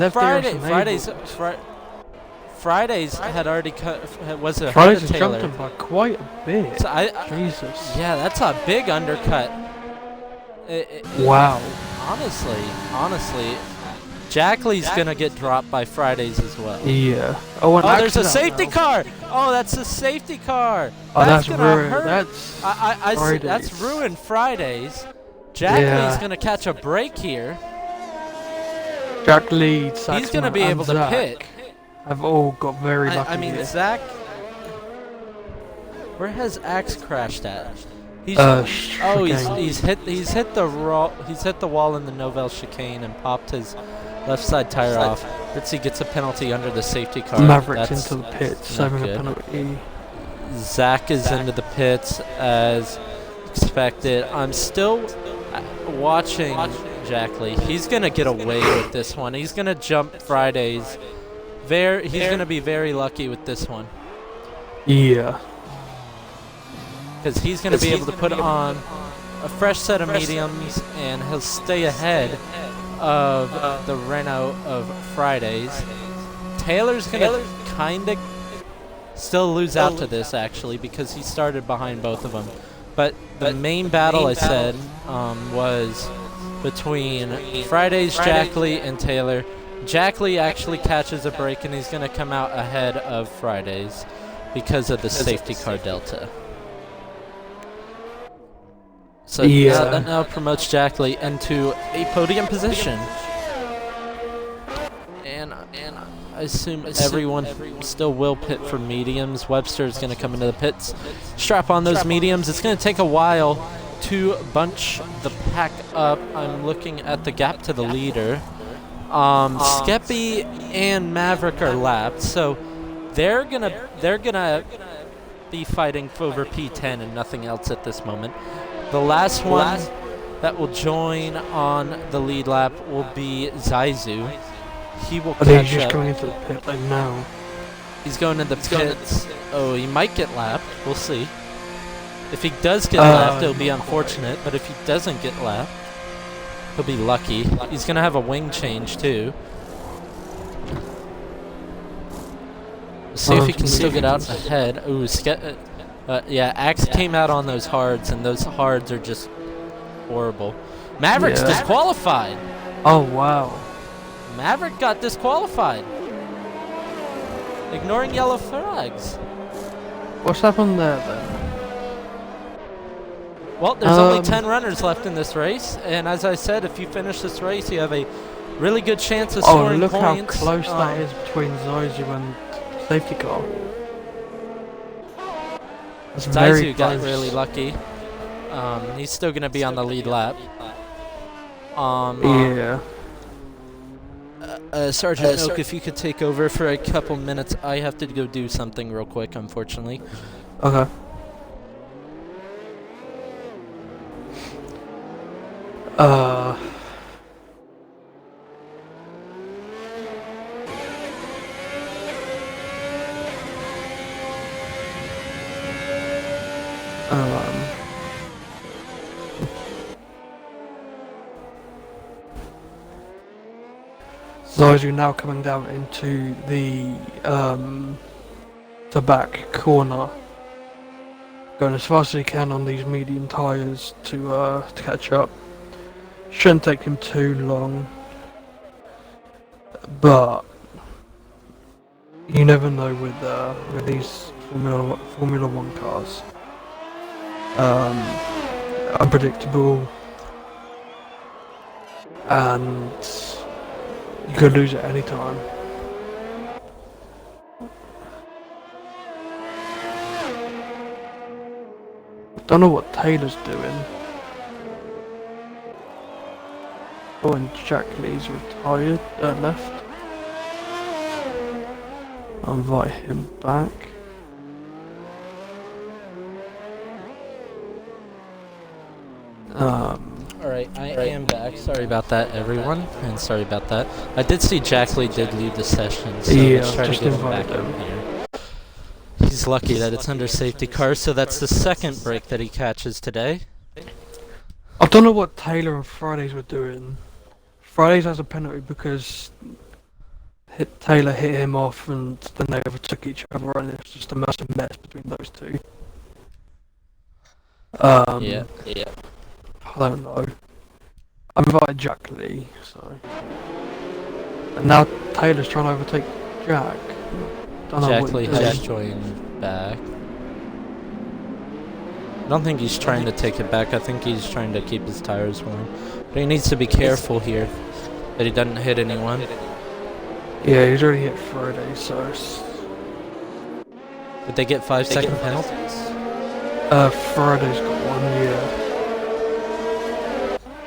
Fridays had already was ahead Fridays of has Taylor. jumped him by quite a bit. So Jesus. Yeah, that's a big undercut. Wow. Honestly, Jack Lee's gonna get dropped by Fridays as well. Yeah. Oh, there's a safety car. Oh, that's a safety car. Oh, that's gonna ruined. hurt. That's ruined Fridays. Jack Lee's gonna catch a break here. Jack Lee, he's gonna be able to pit. Have all got very lucky. I mean, here. Zach. Where has Axe crashed at? He's hit the wall in the Novell chicane and popped his left side tire off. Ritzy gets a penalty under the safety car. Maverick's into the pits, having a penalty. Zach is into the pits as expected. I'm still watching Jack Lee. He's gonna get away with this one. He's gonna jump Fridays. He's gonna be very lucky with this one. Yeah. Because he's going to be able to put on a fresh set of mediums, and he'll stay ahead of the Renault of Fridays. Taylor's going to kind of still lose out to this, actually, because he started behind both of them. But the main battle, I said, was between Fridays, Jack Lee, and Taylor. Jack Lee actually catches a break, and he's going to come out ahead of Fridays because of the safety car delta. So that now promotes Jack Lee into a podium position. And I assume everyone still will pit for mediums. Webster is going to come into the pits, strap on those mediums. It's going to take a while to bunch the pack up. I'm looking at the gap to the leader. Skeppy and Maverick are lapped, so they're gonna be fighting over P10 and nothing else at this moment. The last one that will join on the lead lap will be Zaizu. He will catch up. He's going into the pit like now. He's going into the pits. Oh, he might get lapped. We'll see. If he does get lapped, it'll be unfortunate. But if he doesn't get lapped, he'll be lucky. He's going to have a wing change, too. See if he can still get out ahead. Ooh, yeah, Axe came out on those hards, and those hards are just horrible. Maverick's disqualified. Oh, wow. Maverick got disqualified. Ignoring yellow flags. What's happened there, then? Well, there's only 10 runners left in this race, and as I said, if you finish this race, you have a really good chance of scoring points. Oh, look how close that is between Zaizu and safety car. Zaizu got really lucky. He's still going to be on the lead lap. Sergeant Oak, if you could take over for a couple minutes, I have to go do something real quick, unfortunately. Okay. Zaizu now coming down into the back corner, going as fast as he can on these medium tyres to catch up. Shouldn't take him too long, but you never know with these Formula One cars. Unpredictable, and you could lose at any time. Don't know what Taylor's doing. Oh, and Jack Lee's retired, left. I'll invite him back. Alright, I am back. Sorry about that, everyone, and sorry about that. I did see Jack Lee did leave the session, so let's try to get him back in here. He's lucky that it's under safety car, so that's the second break that he catches today. I don't know what Taylor and Fridays were doing. Fridays has a penalty because Taylor hit him off and then they overtook each other, and it's just a massive mess between those two. Yeah. I don't know. I'm invited Jack Lee, so. And now Taylor's trying to overtake Jack. Don't know Jack what Lee he's has doing. joined back. I don't think he's trying to take it back. I think he's trying to keep his tires warm. But he needs to be careful here that he doesn't hit anyone. Yeah, he's already hit Friday, so it's... Did they get 5-second penalties? Friday's got one, yeah.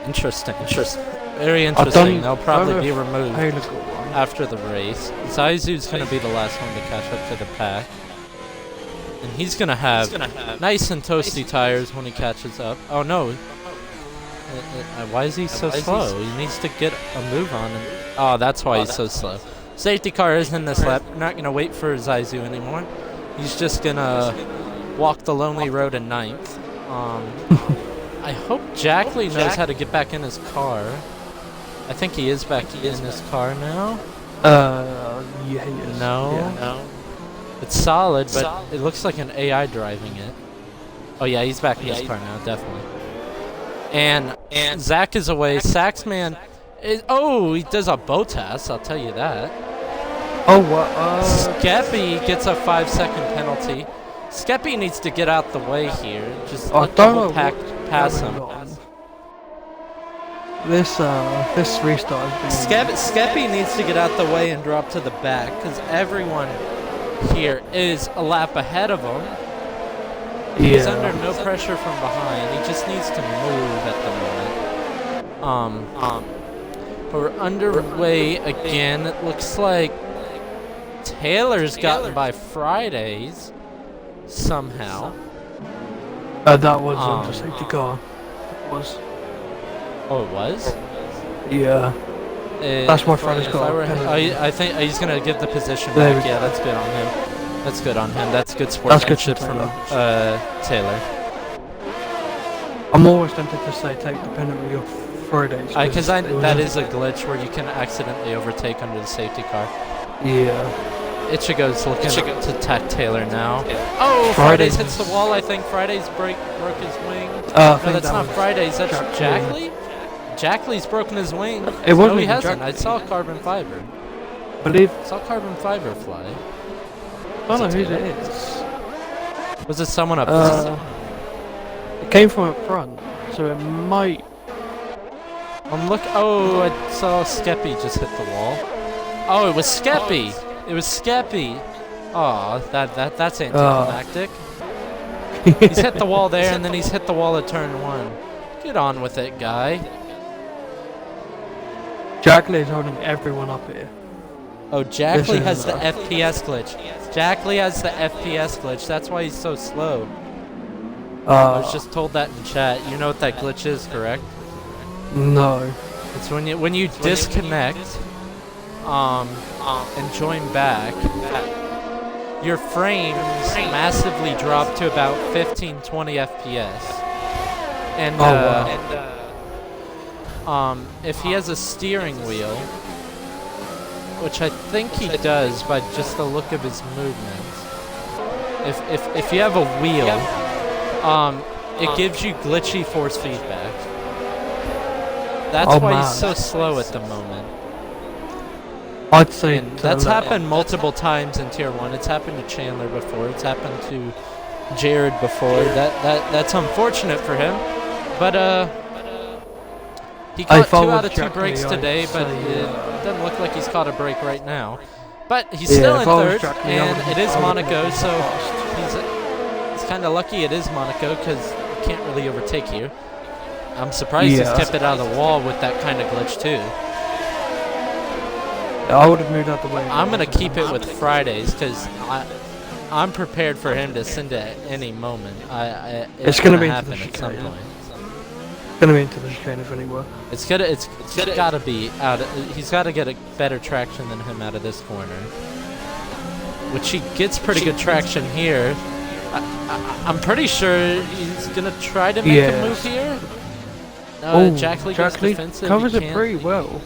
Interesting. Very interesting. They'll probably be removed Taylor got one. after the race. Zaizu's going to be the last one to catch up to the pack. And he's going to have nice and toasty tires when he catches up. Oh no. Why is he so slow? He needs to get a move on. Oh, that's why he's so slow. Safety car is in this lap. We're not going to wait for Zaizu anymore. He's just going to walk the lonely road in 9th. I hope Jack Lee knows how to get back in his car. I think he is back in his car now. Yeah, he is. No. Yeah. It's solid, but it looks like an AI driving it. Oh yeah, he's back in his car now, definitely. And Zach is away. Saxman is... Oh, he does a Botas, I'll tell you that. Oh, what? Skeppy gets a 5-second penalty. Skeppy needs to get out the way here. Just I let the don't whole know pack what's pass going him. on. This restart has been... Skeppy needs to get out the way and drop to the back because everyone here is a lap ahead of him. He's under no pressure from behind. He just needs to move at the moment. But we're underway again. It looks like Taylor's gotten by Fridays somehow. that was the safety car. It was. Oh, it was? Yeah. That's why Friday's got a penalty. I think he's going to give the position There back. we Yeah, go. that's good on him. That's good on him. That's good That's sportsmanship good from Taylor. Taylor. I'm always tempted to say take the penalty off Fridays. Because that is a glitch where you can accidentally overtake under the safety car. Yeah. Ichigo's looking to attack Taylor now. Oh, Fridays hits the wall, I think. Fridays broke his wing. No, that's not Fridays. That's Jack Lee? Jack Lee's broken his wing. It wasn't No, he even hasn't. Jack I saw carbon fiber. Believe. I saw carbon fiber fly. I don't know whose it is. Was it someone up front? It came from up front, so it might... Oh, I saw Skeppy just hit the wall. Oh, it was Skeppy. It was Skeppy. Aw, that's anticlimactic. He's hit the wall there, and then he's hit the wall at turn 1. Get on with it, guy. Jack Lee's holding everyone up here. Oh, Jack Lee has the FPS glitch. Jack Lee has the FPS glitch. That's why he's so slow. I was just told that in chat. You know what that glitch is, correct? No. It's when you disconnect and join back, your frames massively drop to about 15-20 FPS. And if he has a steering wheel, which I think he does by just the look of his movements, if you have a wheel, it gives you glitchy force feedback. That's why he's so slow at the moment. I'd say that's happened multiple times in Tier 1. It's happened to Chandler before. It's happened to Jared before. That's unfortunate for him. But he caught 2 out of 2 breaks today, but it doesn't look like he's caught a break right now. But he's still in 3rd, and it is Monaco, so he's kind of lucky it is Monaco because you can't really overtake here. I'm surprised he's kept it out of the wall with that kind of glitch too. I would have moved out the way. I'm going to keep it with Fridays because I'm prepared for him to send it at any moment. It's going to happen at some point. It's going to be into the chicane if anywhere. It's got to be out. He's got to get a better traction than him out of this corner, which he gets pretty good traction here. I'm pretty sure he's going to try to make a move here. Jack Lee gets defensive. Covers it pretty well.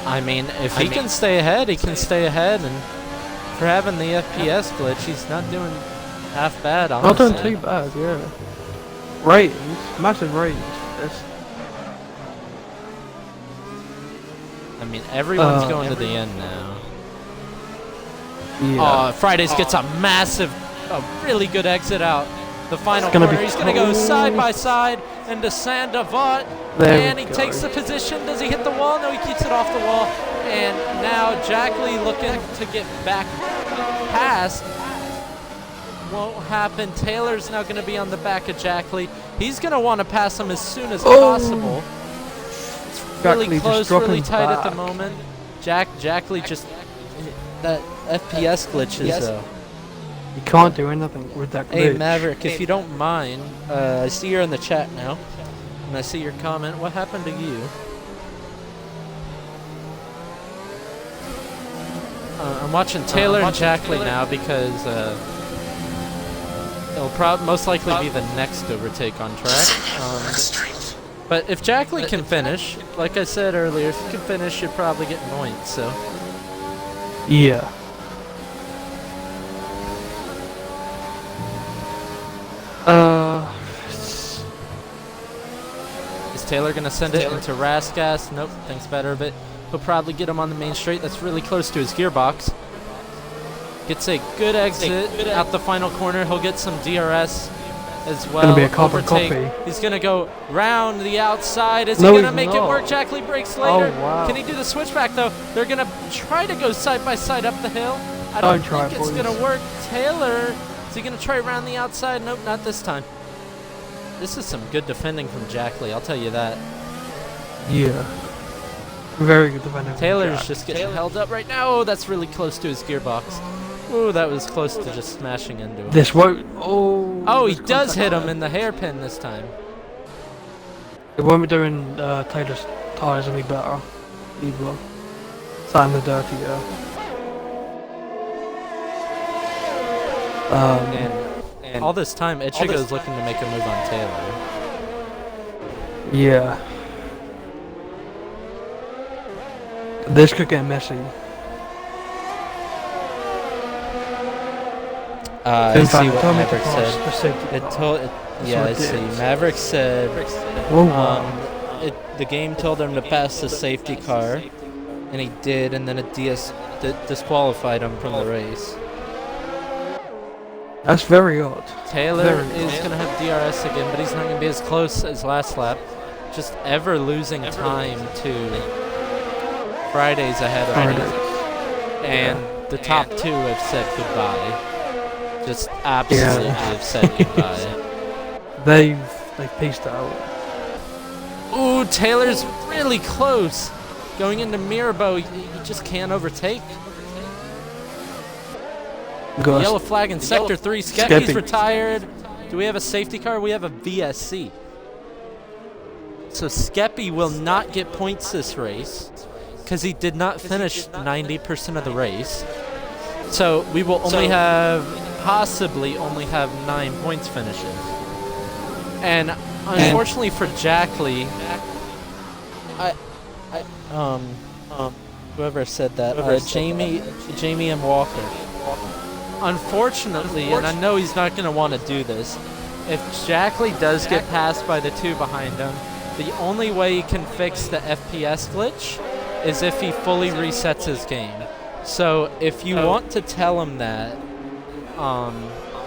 I mean, if he can stay ahead, he can stay ahead. And for having the FPS glitch, he's not doing half bad, honestly. Not doing too bad, yeah. Ratings, massive ratings. I mean, everyone's going to the end now. Yeah. Fridays gets a really good exit out. The final gonna corner, be he's going to go side by side into Sandoval. And he takes the position. Does he hit the wall? No, he keeps it off the wall. And now Jackley looking to get back past. Won't happen. Taylor's now going to be on the back of Jackley. He's going to want to pass him as soon as possible. It's really close, really tight at the moment. Jackley just... That FPS glitch is... You can't do anything with that glitch. Hey, Maverick, if you don't mind, I see you're in the chat now. And I see your comment. What happened to you? I'm watching Taylor and Jackley now because it'll most likely be the next overtake on track. But if Jackley can finish, like I said earlier, if you can finish, you're probably getting points. So. Yeah. Is Taylor gonna send it into Rasgas? Nope, thinks better of it. He'll probably get him on the main straight. That's really close to his gearbox. Gets a good exit out the final corner. He'll get some DRS as well. Gonna be a carbon copy. He's gonna go round the outside. Is he gonna make it work? Jackley breaks later. Oh, wow. Can he do the switchback though? They're gonna try to go side by side up the hill. I don't think it's gonna work. Taylor, is he gonna try around the outside? Nope, not this time. This is some good defending from Jackley, I'll tell you that. Yeah. Very good defending. Taylor's just getting held up right now. Oh, that's really close to his gearbox. Oh, that was close to just smashing into him. This won't. Oh, he does hit him in the hairpin this time. It won't be doing Taylor's tyres any better. Either. Sat in the dirty, And all this time, Ichigo's looking to make a move on Taylor. Yeah. This could get messy. I see what Maverick said. I see. Maverick said the game told him to pass the safety car, and he did, and then it disqualified him from the race. That's very odd. Taylor is going to have DRS again, but he's not going to be as close as last lap. Just ever losing time to Fridays ahead of him. And the top two have said goodbye. Just absolutely have said goodbye. They've pieced out. Ooh, Taylor's really close. Going into Mirabeau, he just can't overtake. Yellow flag in Sector 3. Skeppy's retired. Do we have a safety car? We have a VSC. So Skeppy will not get points this race because he did not finish 90% of the race. So we will possibly only have 9 points finishes. And unfortunately for Jackley, whoever said that, Jamie M. Walker. Unfortunately, and I know he's not going to want to do this, if Jackley does get passed by the two behind him, the only way he can fix the FPS glitch is if he fully resets his game. So if you want to tell him that,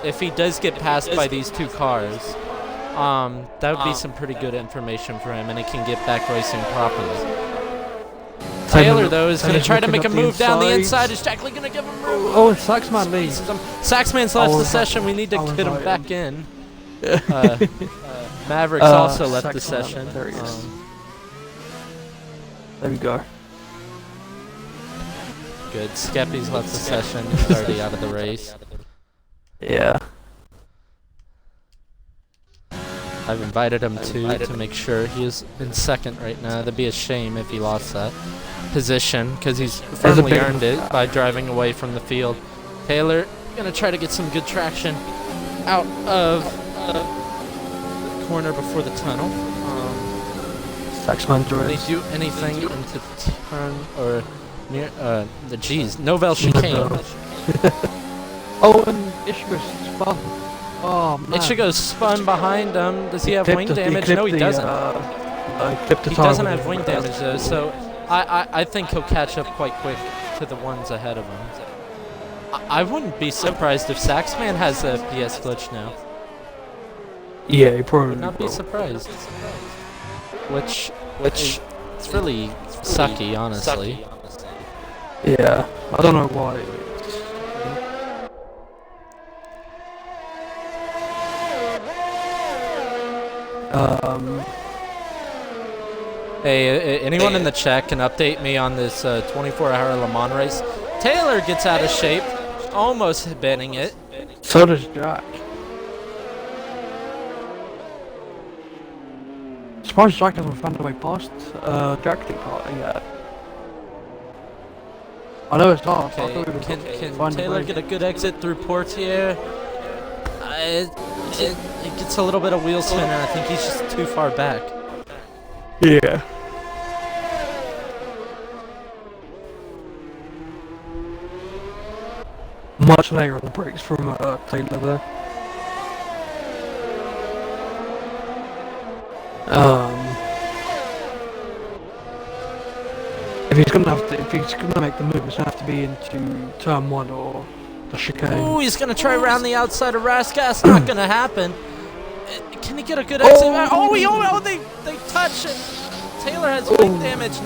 if he does get passed by these two cars, that would be some pretty good information for him, and he can get back racing properly. Taylor, though, is going to try to make a move down the inside. Is Jackley going to give him room? Oh, Saxman leaves. Saxman's left the session. We need to get him back in. Mavericks also left the session. There he is. There we go. Good. Skeppy's left the session. He's already out of the race. Yeah. I've invited him to make sure he is in second right now. That'd be a shame if he lost that position because he's firmly earned it by driving away from the field. Taylor gonna try to get some good traction out of the corner before the tunnel. Saxman Can they do anything into turn or near the G's? Novel chicane. Oh, and Ichigo's spun. Oh man. Ichigo's spun behind him. Does he have wing damage? No, he doesn't. He doesn't have wing damage though, so I think he'll catch up quite quick to the ones ahead of him. I wouldn't be surprised if Saxman has the FPS glitch now. Yeah, he probably Would not be will. surprised. Which it's really sucky, honestly. Yeah, I don't know why. Hey, anyone in the chat can update me on this 24-hour Le Mans race? Taylor gets out of shape, almost banning it. So does Jack. Surprised Jack hasn't found a way past Jack Tea Party yet. I know it's hard. Okay, can Taylor get a good exit through Portier? It gets a little bit of wheel spin, and I think he's just too far back. Yeah. Much later on the brakes from Taylor there. If he's gonna make the move, it's gonna have to be into turn 1 or the chicane. Ooh, he's gonna try around the outside of Raskas. Not gonna happen. Can he get a good exit? They touch it. Taylor has wing damage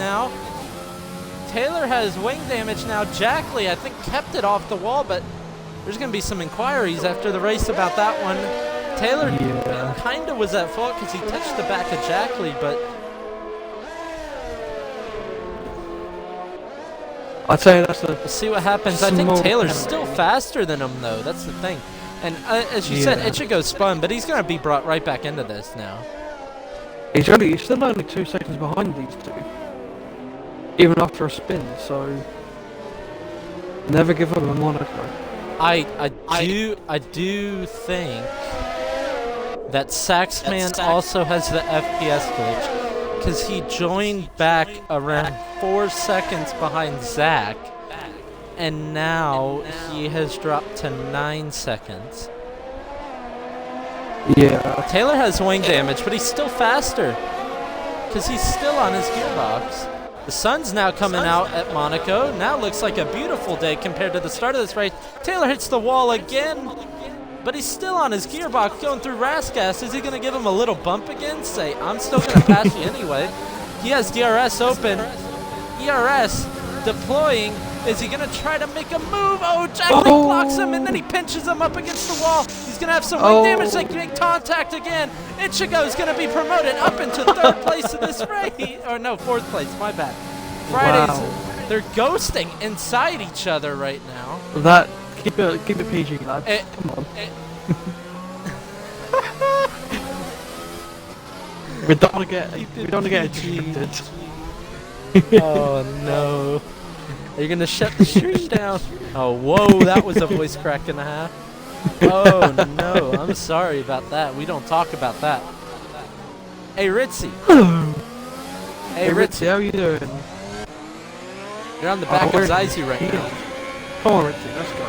now. Jackley, I think, kept it off the wall, but there's gonna be some inquiries after the race about that one. Taylor kinda was at fault because he touched the back of Jackley, but I'd say that's the. we'll see what happens. I think Taylor's still faster than him, though. That's the thing. And as you said, Ichigo spun, but he's going to be brought right back into this now. He's still only 2 seconds behind these two, even after a spin. So never give up on Monaco. I do think that Saxman also has the FPS glitch, because he joined back around 4 seconds behind Zach, and now he has dropped to 9 seconds. Yeah. Taylor has wing damage, but he's still faster, because he's still on his gearbox. The sun's now coming out at Monaco. Now looks like a beautiful day compared to the start of this race. Taylor hits the wall again, but he's still on his gearbox going through Raskas. Is he going to give him a little bump again? Say, I'm still going to pass you anyway. He has DRS open. ERS deploying. Is he going to try to make a move? Oh, Jackley blocks him, and then he pinches him up against the wall. He's going to have some wing damage. They can make contact again. Ichigo is going to be promoted up into 3rd place in this race. Or no, 4th place. My bad. Fridays, they're ghosting inside each other right now. That keep it PG, lads. Come on. We don't want to get cheated. Oh no. Are you gonna shut the stream down? Oh whoa, that was a voice crack and a half. Oh no, I'm sorry about that. We don't talk about that. Hey Ritzy. Hey Ritzy, how you doing? You're on the back of Zizy right now. Come on Ritzy, let's go.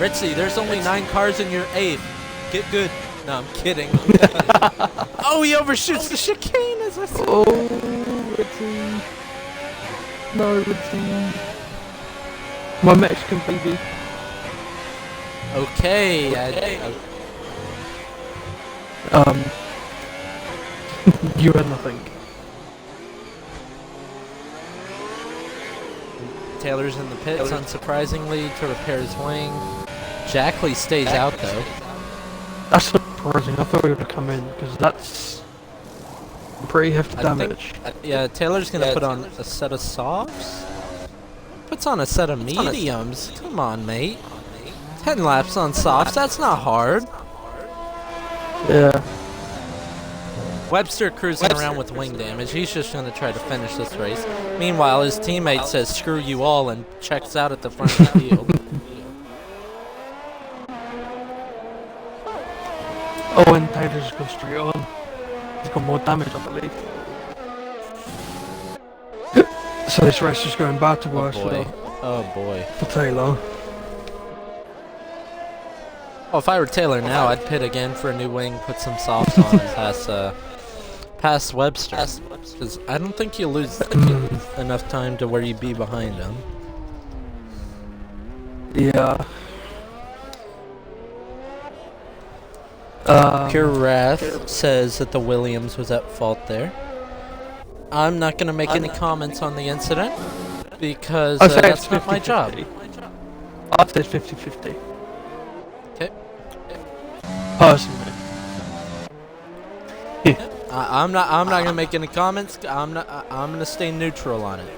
Ritzy, there's only 9 cars in your 8th. Get good. No, I'm kidding. Oh, he overshoots the chicane as I said. Oh, Ritzy. No, Ritzy. My Mexican baby. Okay. You had nothing. Taylor's in the pits, unsurprisingly, to repair his wing. Jackley stays out, though. That's surprising. I thought he would have come in, because that's pretty hefty damage. Yeah, Taylor's going to put on a set of softs. Puts on a set of mediums. Come on, mate. 10 laps on softs, that's not hard. Yeah. Webster cruising around with wing damage. He's just going to try to finish this race. Meanwhile, his teammate says, screw you all, and checks out at the front of the field. Oh, and Taylor just goes straight on. He's got more damage, I believe. So this race is going bad to worse Oh boy. for Taylor. Oh, if I were Taylor now, I'd pit again for a new wing, put some softs on, and pass Webster. Because I don't think you lose enough time to where you'd be behind him. Yeah. Pure Wrath says that the Williams was at fault there. I'm not going to make any comments on the incident because that's not my job. I'd say it's 50-50. Okay. Personally. I'm not gonna make any comments. I'm gonna stay neutral on it.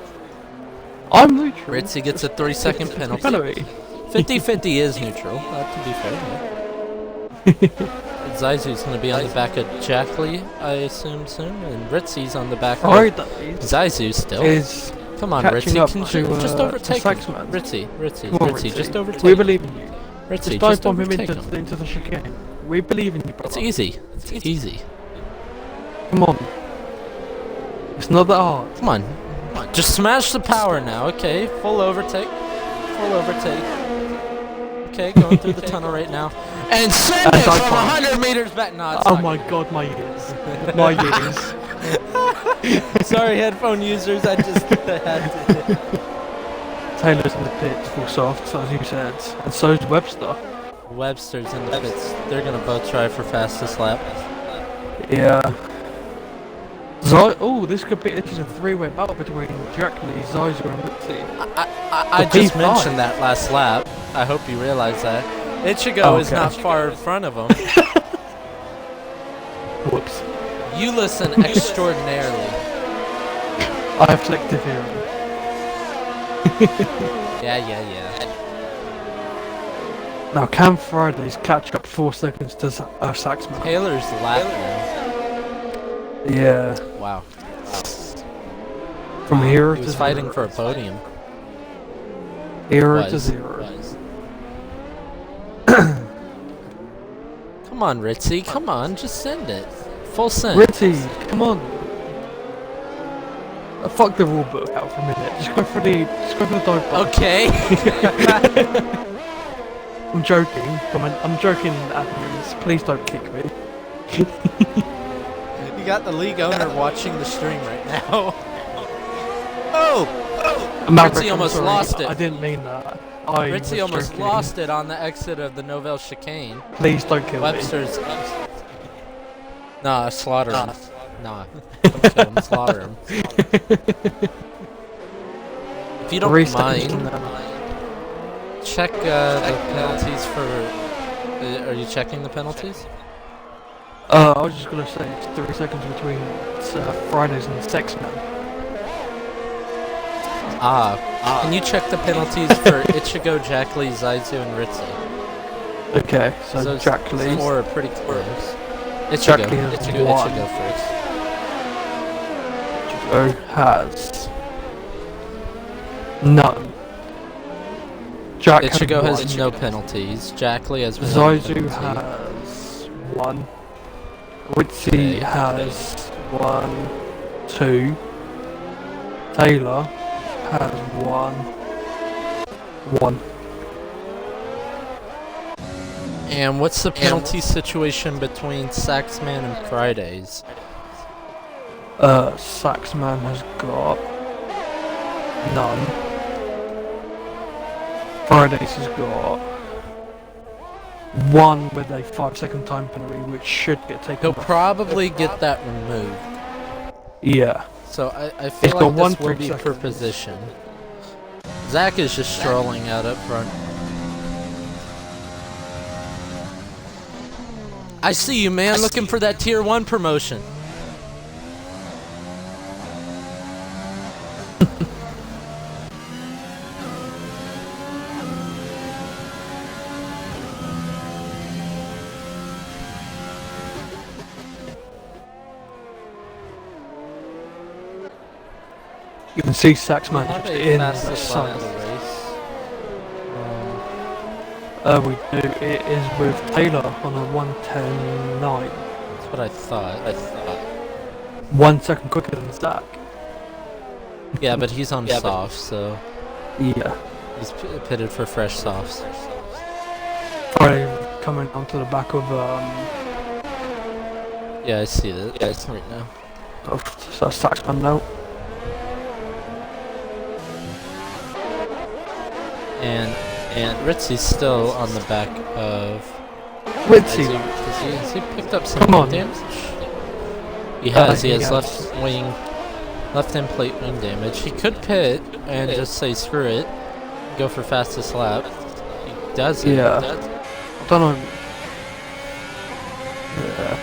I'm neutral. Ritzy gets a 3-second penalty. 50-50 is neutral. To be fair. Yeah. Zaizu's gonna be on the back of Jack Lee, I assume soon, and Ritzy's on the back of Zaizu still. Come on, Ritzy, can you just overtake him? Ritzy, just overtake him. We believe in you. Ritzy, just bump him into the chicane. We believe in you, brother. It's easy. It's easy. Come on. It's not that hard. Come on. Just smash the power now, okay? Full overtake. Okay, going through the tunnel right now. And send it from 100 meters back. No, it's my god, my ears. My ears. Sorry, headphone users, I just had to. Taylor's in the pits, full soft, as you said. And so's Webster. Webster's in the pits. They're going to both try for fastest lap. Yeah. This could be a three-way battle between Jack Lee, Zaizu, and Ritzy. I just mentioned that last lap. I hope you realize that. Ichigo is not far in front of him. Whoops. You listen extraordinarily. I have selective hearing. Yeah. Now, can Fridays catch up 4 seconds to Saxman? Taylor's lap now. Yeah. Wow. From hero to He was fighting for a podium. Hero to zero. Come on, Ritzy. Come on, just send it. Full send. Ritzy, come on. Fuck the rule book out for a minute. Just go for the dive bar. Okay. I'm joking. I'm joking, admins. Please don't kick me. You got the league owner watching the stream right now. Oh! Ritzy almost lost it. I didn't mean that. Ritzy almost lost it on the exit of the Novell chicane. Please don't kill Webster's. Nah, slaughter him. Nah, don't kill him, slaughter him. If you don't mind, check the penalties for. Are you checking the penalties? I was just gonna say it's 3 seconds between Fridays and Sexman. Can you check the penalties for Ichigo, Jack Lee, Zaizu, and Ritzy? Okay, so Jack Lee. 4 are pretty close. Jack Lee has Ichigo first. Ichigo has none. Ichigo has no penalties. Jack Lee has 1 Zaizu penalty. has 1. Ritzy has 1, 2. Taylor has 1. And what's the penalty situation between Saxman and Fridays? Saxman has got none. Fridays has got 1 with a 5-second time penalty, which should get taken He'll off. probably get that removed. Yeah. So I feel like this will be per position. Zach is just strolling out up front. I see you, man, looking for that Tier 1 promotion. You can see Saxman Have just a in the fastest lap of sun. the race. We do. It is with Taylor on a 1:10.9. That's what I thought. 1 second quicker than Zach. Yeah, but he's on softs, so Yeah. he's pitted for fresh softs. Friday coming onto the back of Yeah, I see that right now. of Saxman now. And Ritzy's still on the back of Ritzy, has he picked up some come on. damage? He has. He he has has. left end plate wing damage. He could pit and just say screw it, go for fastest lap. He does it. Yeah. I don't know. Yeah.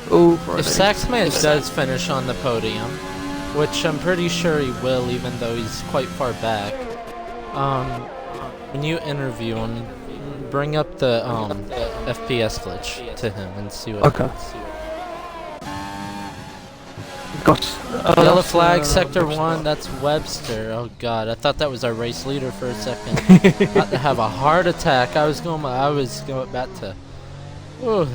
Oh, If Saxman does finish on the podium, which I'm pretty sure he will, even though he's quite far back, when you interview him, bring up the FPS glitch to him and see what. Okay. Yellow flag, sector 1, that's Webster. Oh god, I thought that was our race leader for a second. About to have a heart attack. I was going back to. Ooh.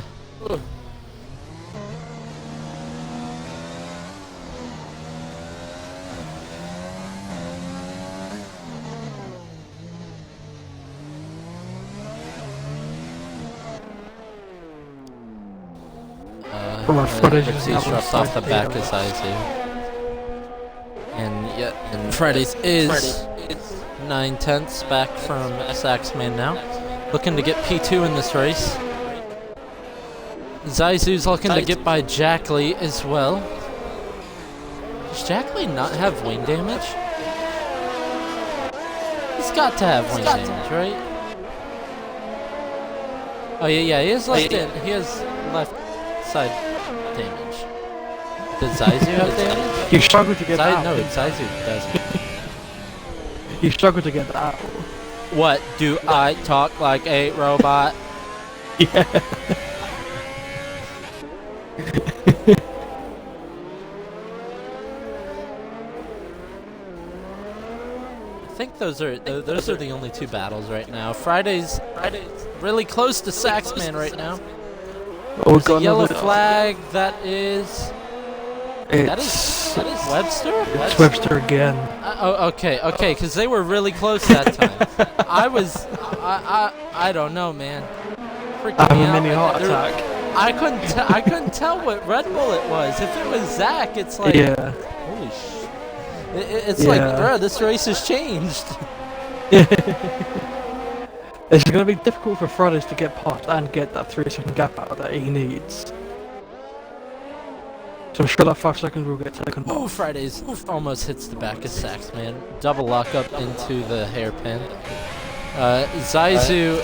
He's dropped off the back of Zaizu. And Fridays is 9/10 back from Saxman now. Looking to get P2 in this race. Zaizu's looking to get by Jack Lee as well. Does Jack Lee not have wing damage? He's got to have wing damage, right? Oh yeah, he has left side damage. Does Zaizu have damage? You struggle to get that out. No, Zaizu doesn't. You struggle to get that out. What, do I talk like a robot? Yeah. I think those are the only two battles right now. Friday's really close to Saxman right now. Oh, There's a yellow flag. That is Webster? It's Webster again. Okay, because they were really close that time. I don't know, man. I have a mini heart attack. I couldn't tell what Red Bull it was. If it was Zach, it's like, yeah. Holy shit. It's like, bro, this race has changed. It's going to be difficult for Fridays to get past and get that 3-second gap out that he needs. So I'm sure that 5 seconds will get taken off. Ooh, Fridays almost hits the back of Saxman. Double lock up into the hairpin. Zaizu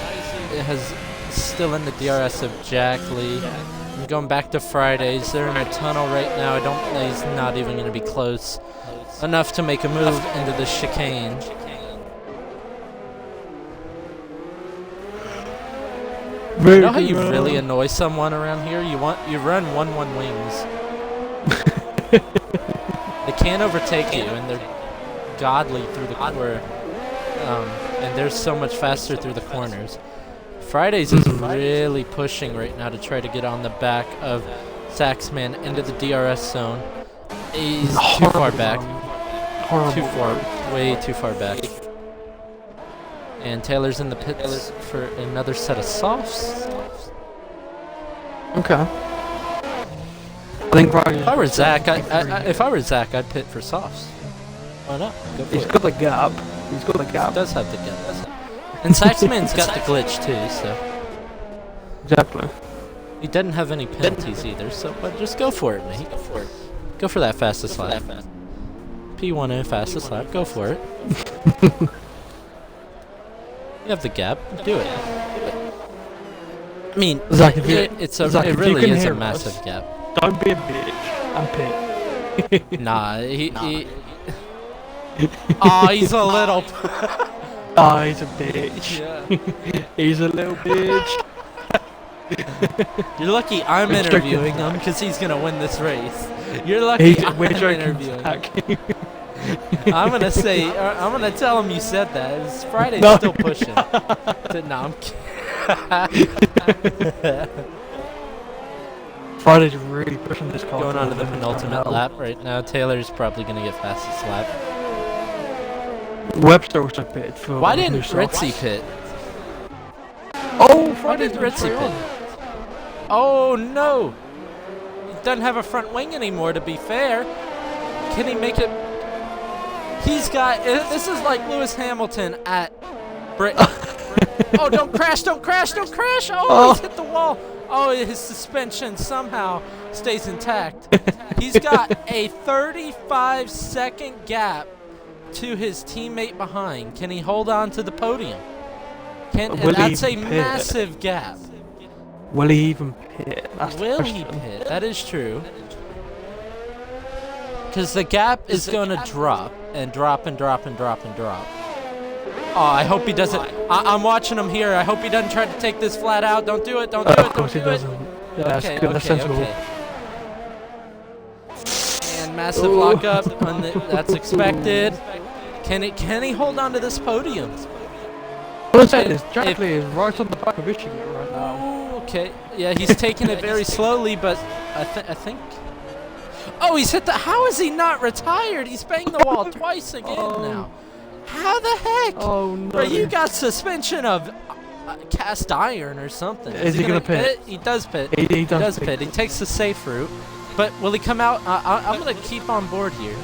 has still in the DRS of Jack Lee. I'm going back to Fridays. They're in a tunnel right now. He's not even going to be close enough to make a move into the chicane. You know how you really annoy someone around here? You run 1-1 wings. They can't overtake you, and they're godly through the corner. And they're so much faster through the corners. Fridays is really pushing right now to try to get on the back of Saxman into the DRS zone. He's too far back. Way too far back. And Taylor's in the pits for another set of softs. Okay. I think if I were Zach, I'd pit for softs. Why not? He's got the gap. He's got the gap. He does have the gap. And Saxman's got the glitch too, so. Exactly. He doesn't have any penalties either, so but just go for it, mate. Go for that fastest lap. P1 fastest lap. Go for it. You have the gap. Do it. I mean, Zach, it really is a massive gap. Don't be a bitch and pit. Nah, he oh, he's a little. Oh, he's a bitch. Yeah. He's a little bitch. You're lucky I'm interviewing him because he's gonna win this race. You're lucky I'm interviewing him. I'm gonna tell him you said that. It's Friday's still pushing. No, I'm kidding. Friday's really pushing this car. Going on to the penultimate lap right now. Taylor's probably gonna get fastest lap. Webster also pitted for. Why didn't Ritzy pit? Why did Ritzy pit? Oh no! He doesn't have a front wing anymore, to be fair. Can he make it? He's got, this is like Lewis Hamilton at Britain. Oh, don't crash, don't crash, don't crash! Oh, he's hit the wall. Oh, his suspension somehow stays intact. He's got a 35-second gap to his teammate behind. Can he hold on to the podium? And that's a massive gap. Will he even pit? Will he pit? That is true. Because the gap is going to drop and drop and drop and drop and drop. Oh, I hope he doesn't. I'm watching him here. I hope he doesn't try to take this flat out. Don't do it. Don't do it. Of course he doesn't. Yeah, that's good. That's sensible. And massive lockup. That's expected. Can he hold on to this podium? What I'm saying is, Jack Lee is right on the back of Michigan right now. Okay. Yeah, he's taking it very slowly, but I think. Oh, he's hit the. How is he not retired? He's banged the wall twice again now. How the heck? Oh no! Bro, you got suspension of cast iron or something. Is he gonna pit? He does pit. He does pit. He takes the safe route, but will he come out? I'm gonna keep on board here,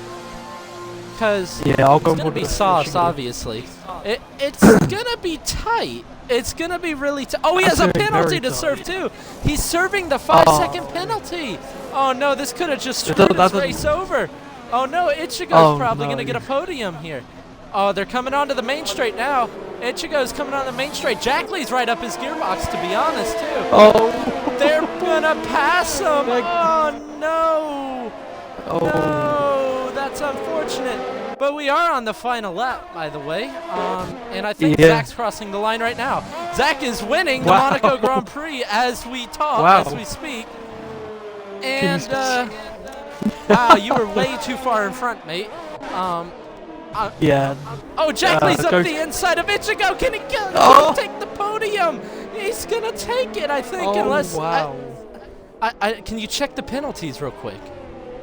because I'll go it's gonna be sauce. Obviously, it's gonna be tight. It's gonna be really tight. Oh, he has a penalty to serve too. He's serving the 5-second penalty. Oh no, this could have just screwed this race over. Oh no, Ichigo's probably gonna get a podium here. Oh, they're coming onto the main straight now. Ichigo's coming on the main straight. Jack Lee's right up his gearbox, to be honest, too. Oh. They're gonna pass him. Oh, no. Oh. No, that's unfortunate. But we are on the final lap, by the way. And I think Zach's crossing the line right now. Zach is winning the Monaco Grand Prix as we talk, as we speak. And, wow, you were way too far in front, mate. Oh, Jack Lee's up the inside of Ichigo. Can he take the podium? He's gonna take it, I think, unless. Wow. Can you check the penalties real quick?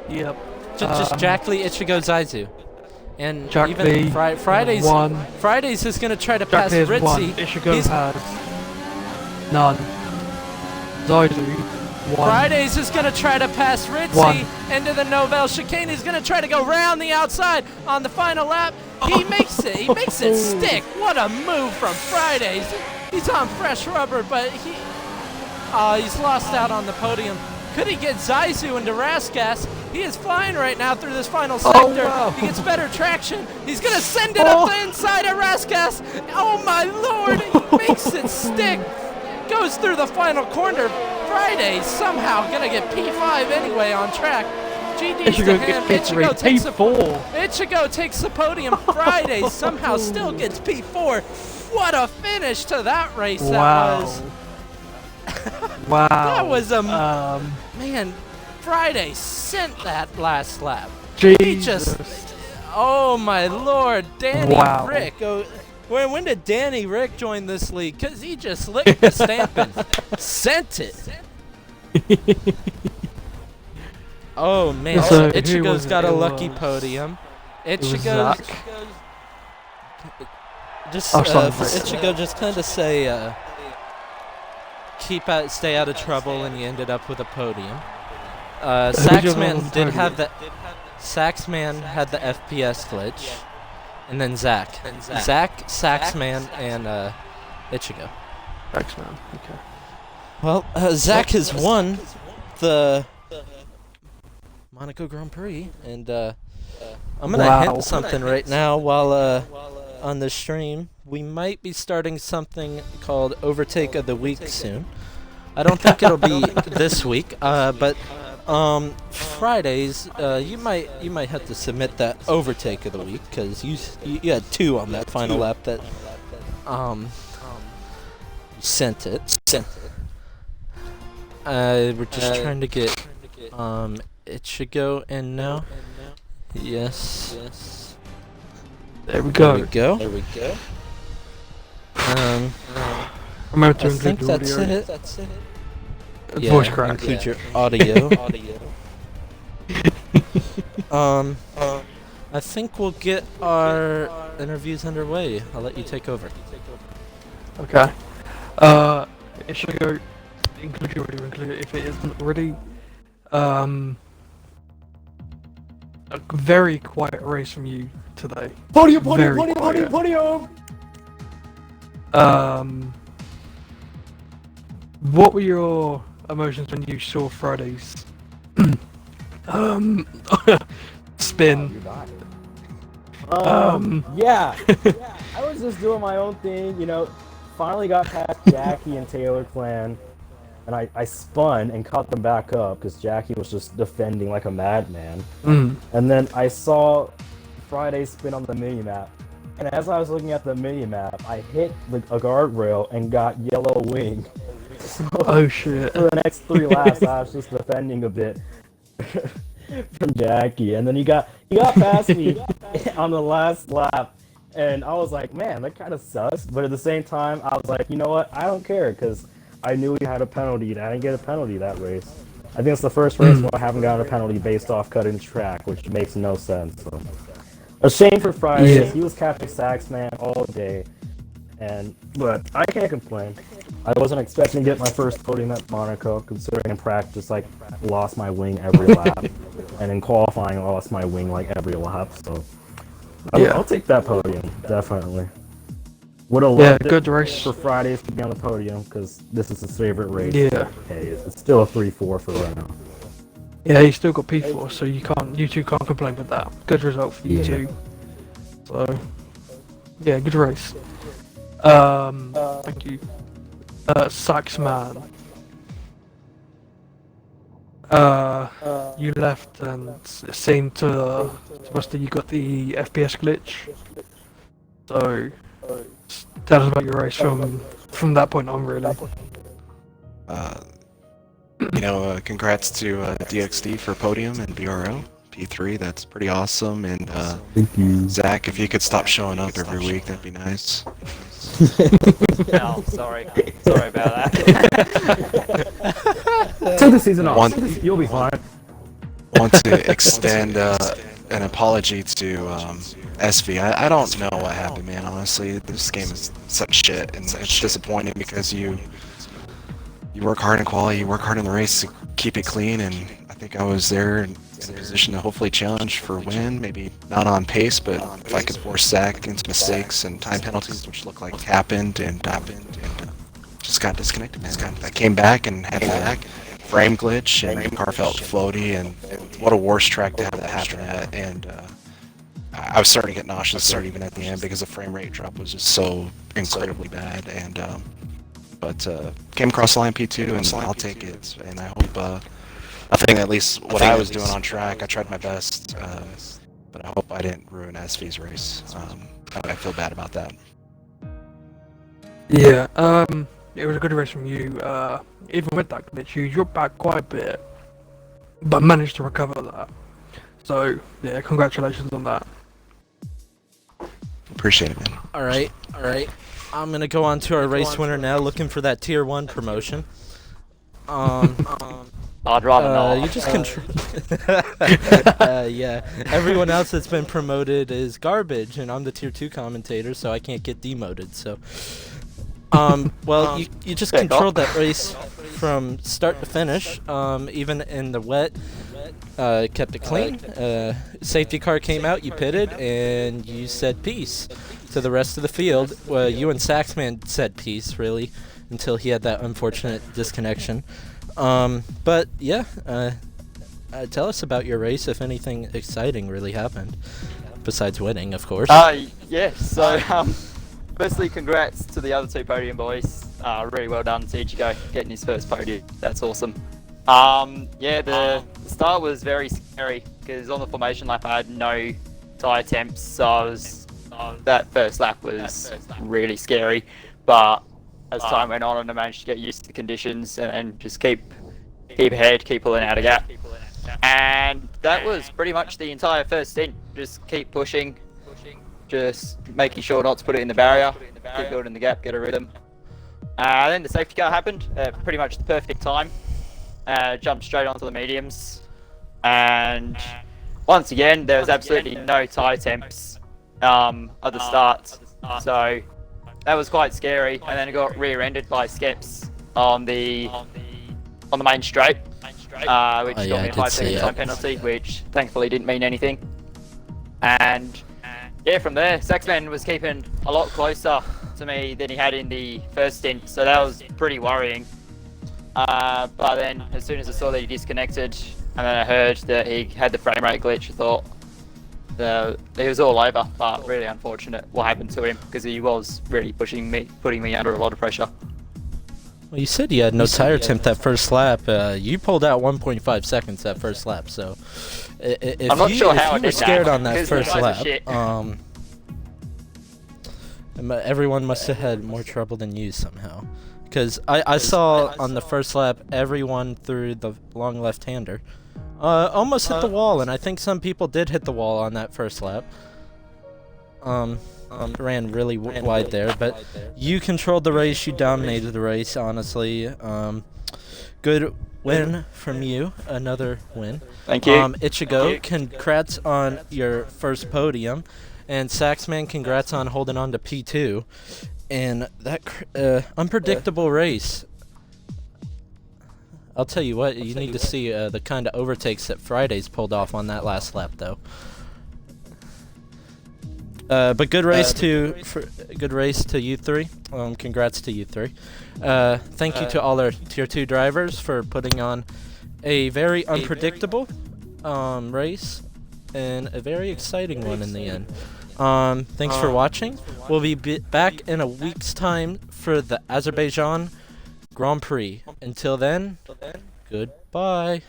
Yep. Just Jack Lee, Ichigo, Zaizu, and Jack even Lee Fridays. Fridays is gonna try to pass Ritzy. Ichigo has none. Zaizu. Fridays is going to try to pass Ritzy into the Novell chicane. He's going to try to go round the outside on the final lap. He makes it. He makes it stick. What a move from Fridays. He's on fresh rubber, but he's lost out on the podium. Could he get Zaizu into Raskas? He is flying right now through this final sector. He gets better traction. He's going to send it up the inside of Raskas. Oh, my Lord. He makes it stick. Goes through the final corner. Friday somehow gonna get P5 anyway on track. GD's to him. Ichigo takes Ichigo takes the podium. Friday somehow still gets P4. What a finish to that race that was. Wow. That was a man. Friday sent that last lap. Jesus. He just. Oh my Lord, Danny Rick. When did Danny Rick join this league? Because he just licked the stamp and sent it. Oh, man. So Ichigo's got a lucky podium. Ichigo's... Just for Ichigo, just kind of say, stay out of trouble, and you ended up with a podium. Saxman did have the... Saxman had the FPS glitch. And then Zach. Saxman, and Ichigo. Saxman, okay. Well, Zach has won the Monaco Grand Prix, and I'm gonna hint something right now while on the stream. We might be starting something called Overtake of the Week soon. I don't think it'll be this week, but Fridays, you might have to submit that Overtake of the Week, because you had 2 on that final lap that sent it. We're just trying to get Ichigo in now. Yes. There we go. Remember to I think that's audio. it. Yeah, Voice crack. include your audio. I think we'll get our interviews underway. I'll let you take over. Okay. It should go include you already, include it if it isn't already. A very quiet race from you today. Podium, Very podium, podium, quiet. podium, podium! What were your emotions when you saw Friday's spin? Yeah. I was just doing my own thing, you know. Finally got past Jackie and Taylor Clan, and I spun and caught them back up because Jackie was just defending like a madman. And then I saw Friday spin on the mini-map, and as I was looking at the mini-map, I hit a guardrail and got yellow wing. So, oh shit. For the next 3 laps, I was just defending a bit from Jackie, and then he got past me on the last lap, and I was like, man, that kind of sucks. But at the same time, I was like, you know what? I don't care because I knew he had a penalty, and I didn't get a penalty that race. I think it's the first race where I haven't gotten a penalty based off cutting the track, which makes no sense. So. A shame for Friday. Yeah. He was Captain Saxman all day, but I can't complain. I wasn't expecting to get my first podium at Monaco, considering in practice I lost my wing every lap, and in qualifying I lost my wing like every lap. So I'll take that podium definitely. Would have loved good race for Fridays to be on the podium because this is his favorite race. Yeah. Hey, it's still a 3-4 for right now. Yeah, you still got P4, so you two can't complain with that. Good result for you two. So yeah, good race. Thank you. Saxman. You left and it seemed to must have you got the FPS glitch. So tell us about your race from that point on, really. Congrats to DXD for podium and BRO. P3, that's pretty awesome. And Thank you. Zach, if you could stop showing up every week, that'd be nice. Oh, sorry about that. Take the season off. You'll be fine. Want to extend an apology to SV. I don't know what happened, man. Honestly, this game is such shit, and it's disappointing because you work hard in quality, you work hard in the race to keep it clean, and I think I was there in a position to hopefully challenge for a win. Maybe not on pace, but if I could force Zach into mistakes and time penalties, which looked like happened, and just got disconnected, man. I came back and had that frame glitch, and the car felt floaty, and what a worse track to have that happen at. And I was starting to get nauseous, even at the end, because the frame rate drop was just so incredibly bad. And but came across the line P2, and I'll take it. And I hope, I think at least what I was doing on track, I tried my best, but I hope I didn't ruin SV's race. I feel bad about that. Yeah, it was a good race from you. Even with that glitch, you dropped back quite a bit, but managed to recover that. So, yeah, congratulations on that. Appreciate it, man. All right. I'm gonna go on to our race winner now, looking for that Tier 1 promotion. I'd rather not. You just control. Yeah. Everyone else that's been promoted is garbage, and I'm the Tier 2 commentator, so I can't get demoted. So, well, you just controlled that race from start to finish. Even in the wet, kept it clean. Safety car came out, you pitted, and you said peace to the rest of the field. Well, you and Saxman said peace, really, until he had that unfortunate disconnection. But yeah, tell us about your race, if anything exciting really happened, besides winning, of course. Yeah, so, firstly, congrats to the other two podium boys. Really well done to Ichigo getting his first podium. That's awesome. Yeah, the start was very scary because on the formation lap I had no tyre temps, so that first lap was really scary. But as time went on, I managed to get used to the conditions and just keep ahead, keep pulling out a gap. And that was pretty much the entire first stint. Just keep pushing, just making sure not to put it in the barrier, keep building the gap, get a rhythm. Then the safety car happened, pretty much the perfect time. Jumped straight onto the mediums, and once again there was absolutely no tyre temps at the start, so that was quite scary. And then it got rear-ended by Skeps on the main straight, which got me I a did 5 see second it. time penalty, which thankfully didn't mean anything. And yeah, from there, Saxman was keeping a lot closer to me than he had in the first stint, so that was pretty worrying. But then, as soon as I saw that he disconnected, and then I heard that he had the frame rate glitch, I thought it was all over. But really unfortunate what happened to him, because he was really putting me under a lot of pressure. Well, you said you had no tire temp that first lap. You pulled out 1.5 seconds that first lap, so if I'm not sure how I you were did scared that, on that because the first guys are lap, shit. everyone must have had more trouble than you somehow. Because I saw on the first lap everyone through the long left-hander almost hit the wall, and I think some people did hit the wall on that first lap. Ran really wide there, but you controlled the race, you dominated the race, honestly. Good win from you, another win. Thank you. Ichigo, congrats on your first podium, and Saxman, congrats on holding on to P2. And that unpredictable race. I'll tell you what, you need to see the kind of overtakes that Fridays pulled off on that last lap, though. But good race to you three. Congrats to you three. Thank you to all our Tier 2 drivers for putting on a very unpredictable race and a very exciting one in the end. Thanks for watching. We'll be back in a week's time for the Azerbaijan Grand Prix. Until then, goodbye.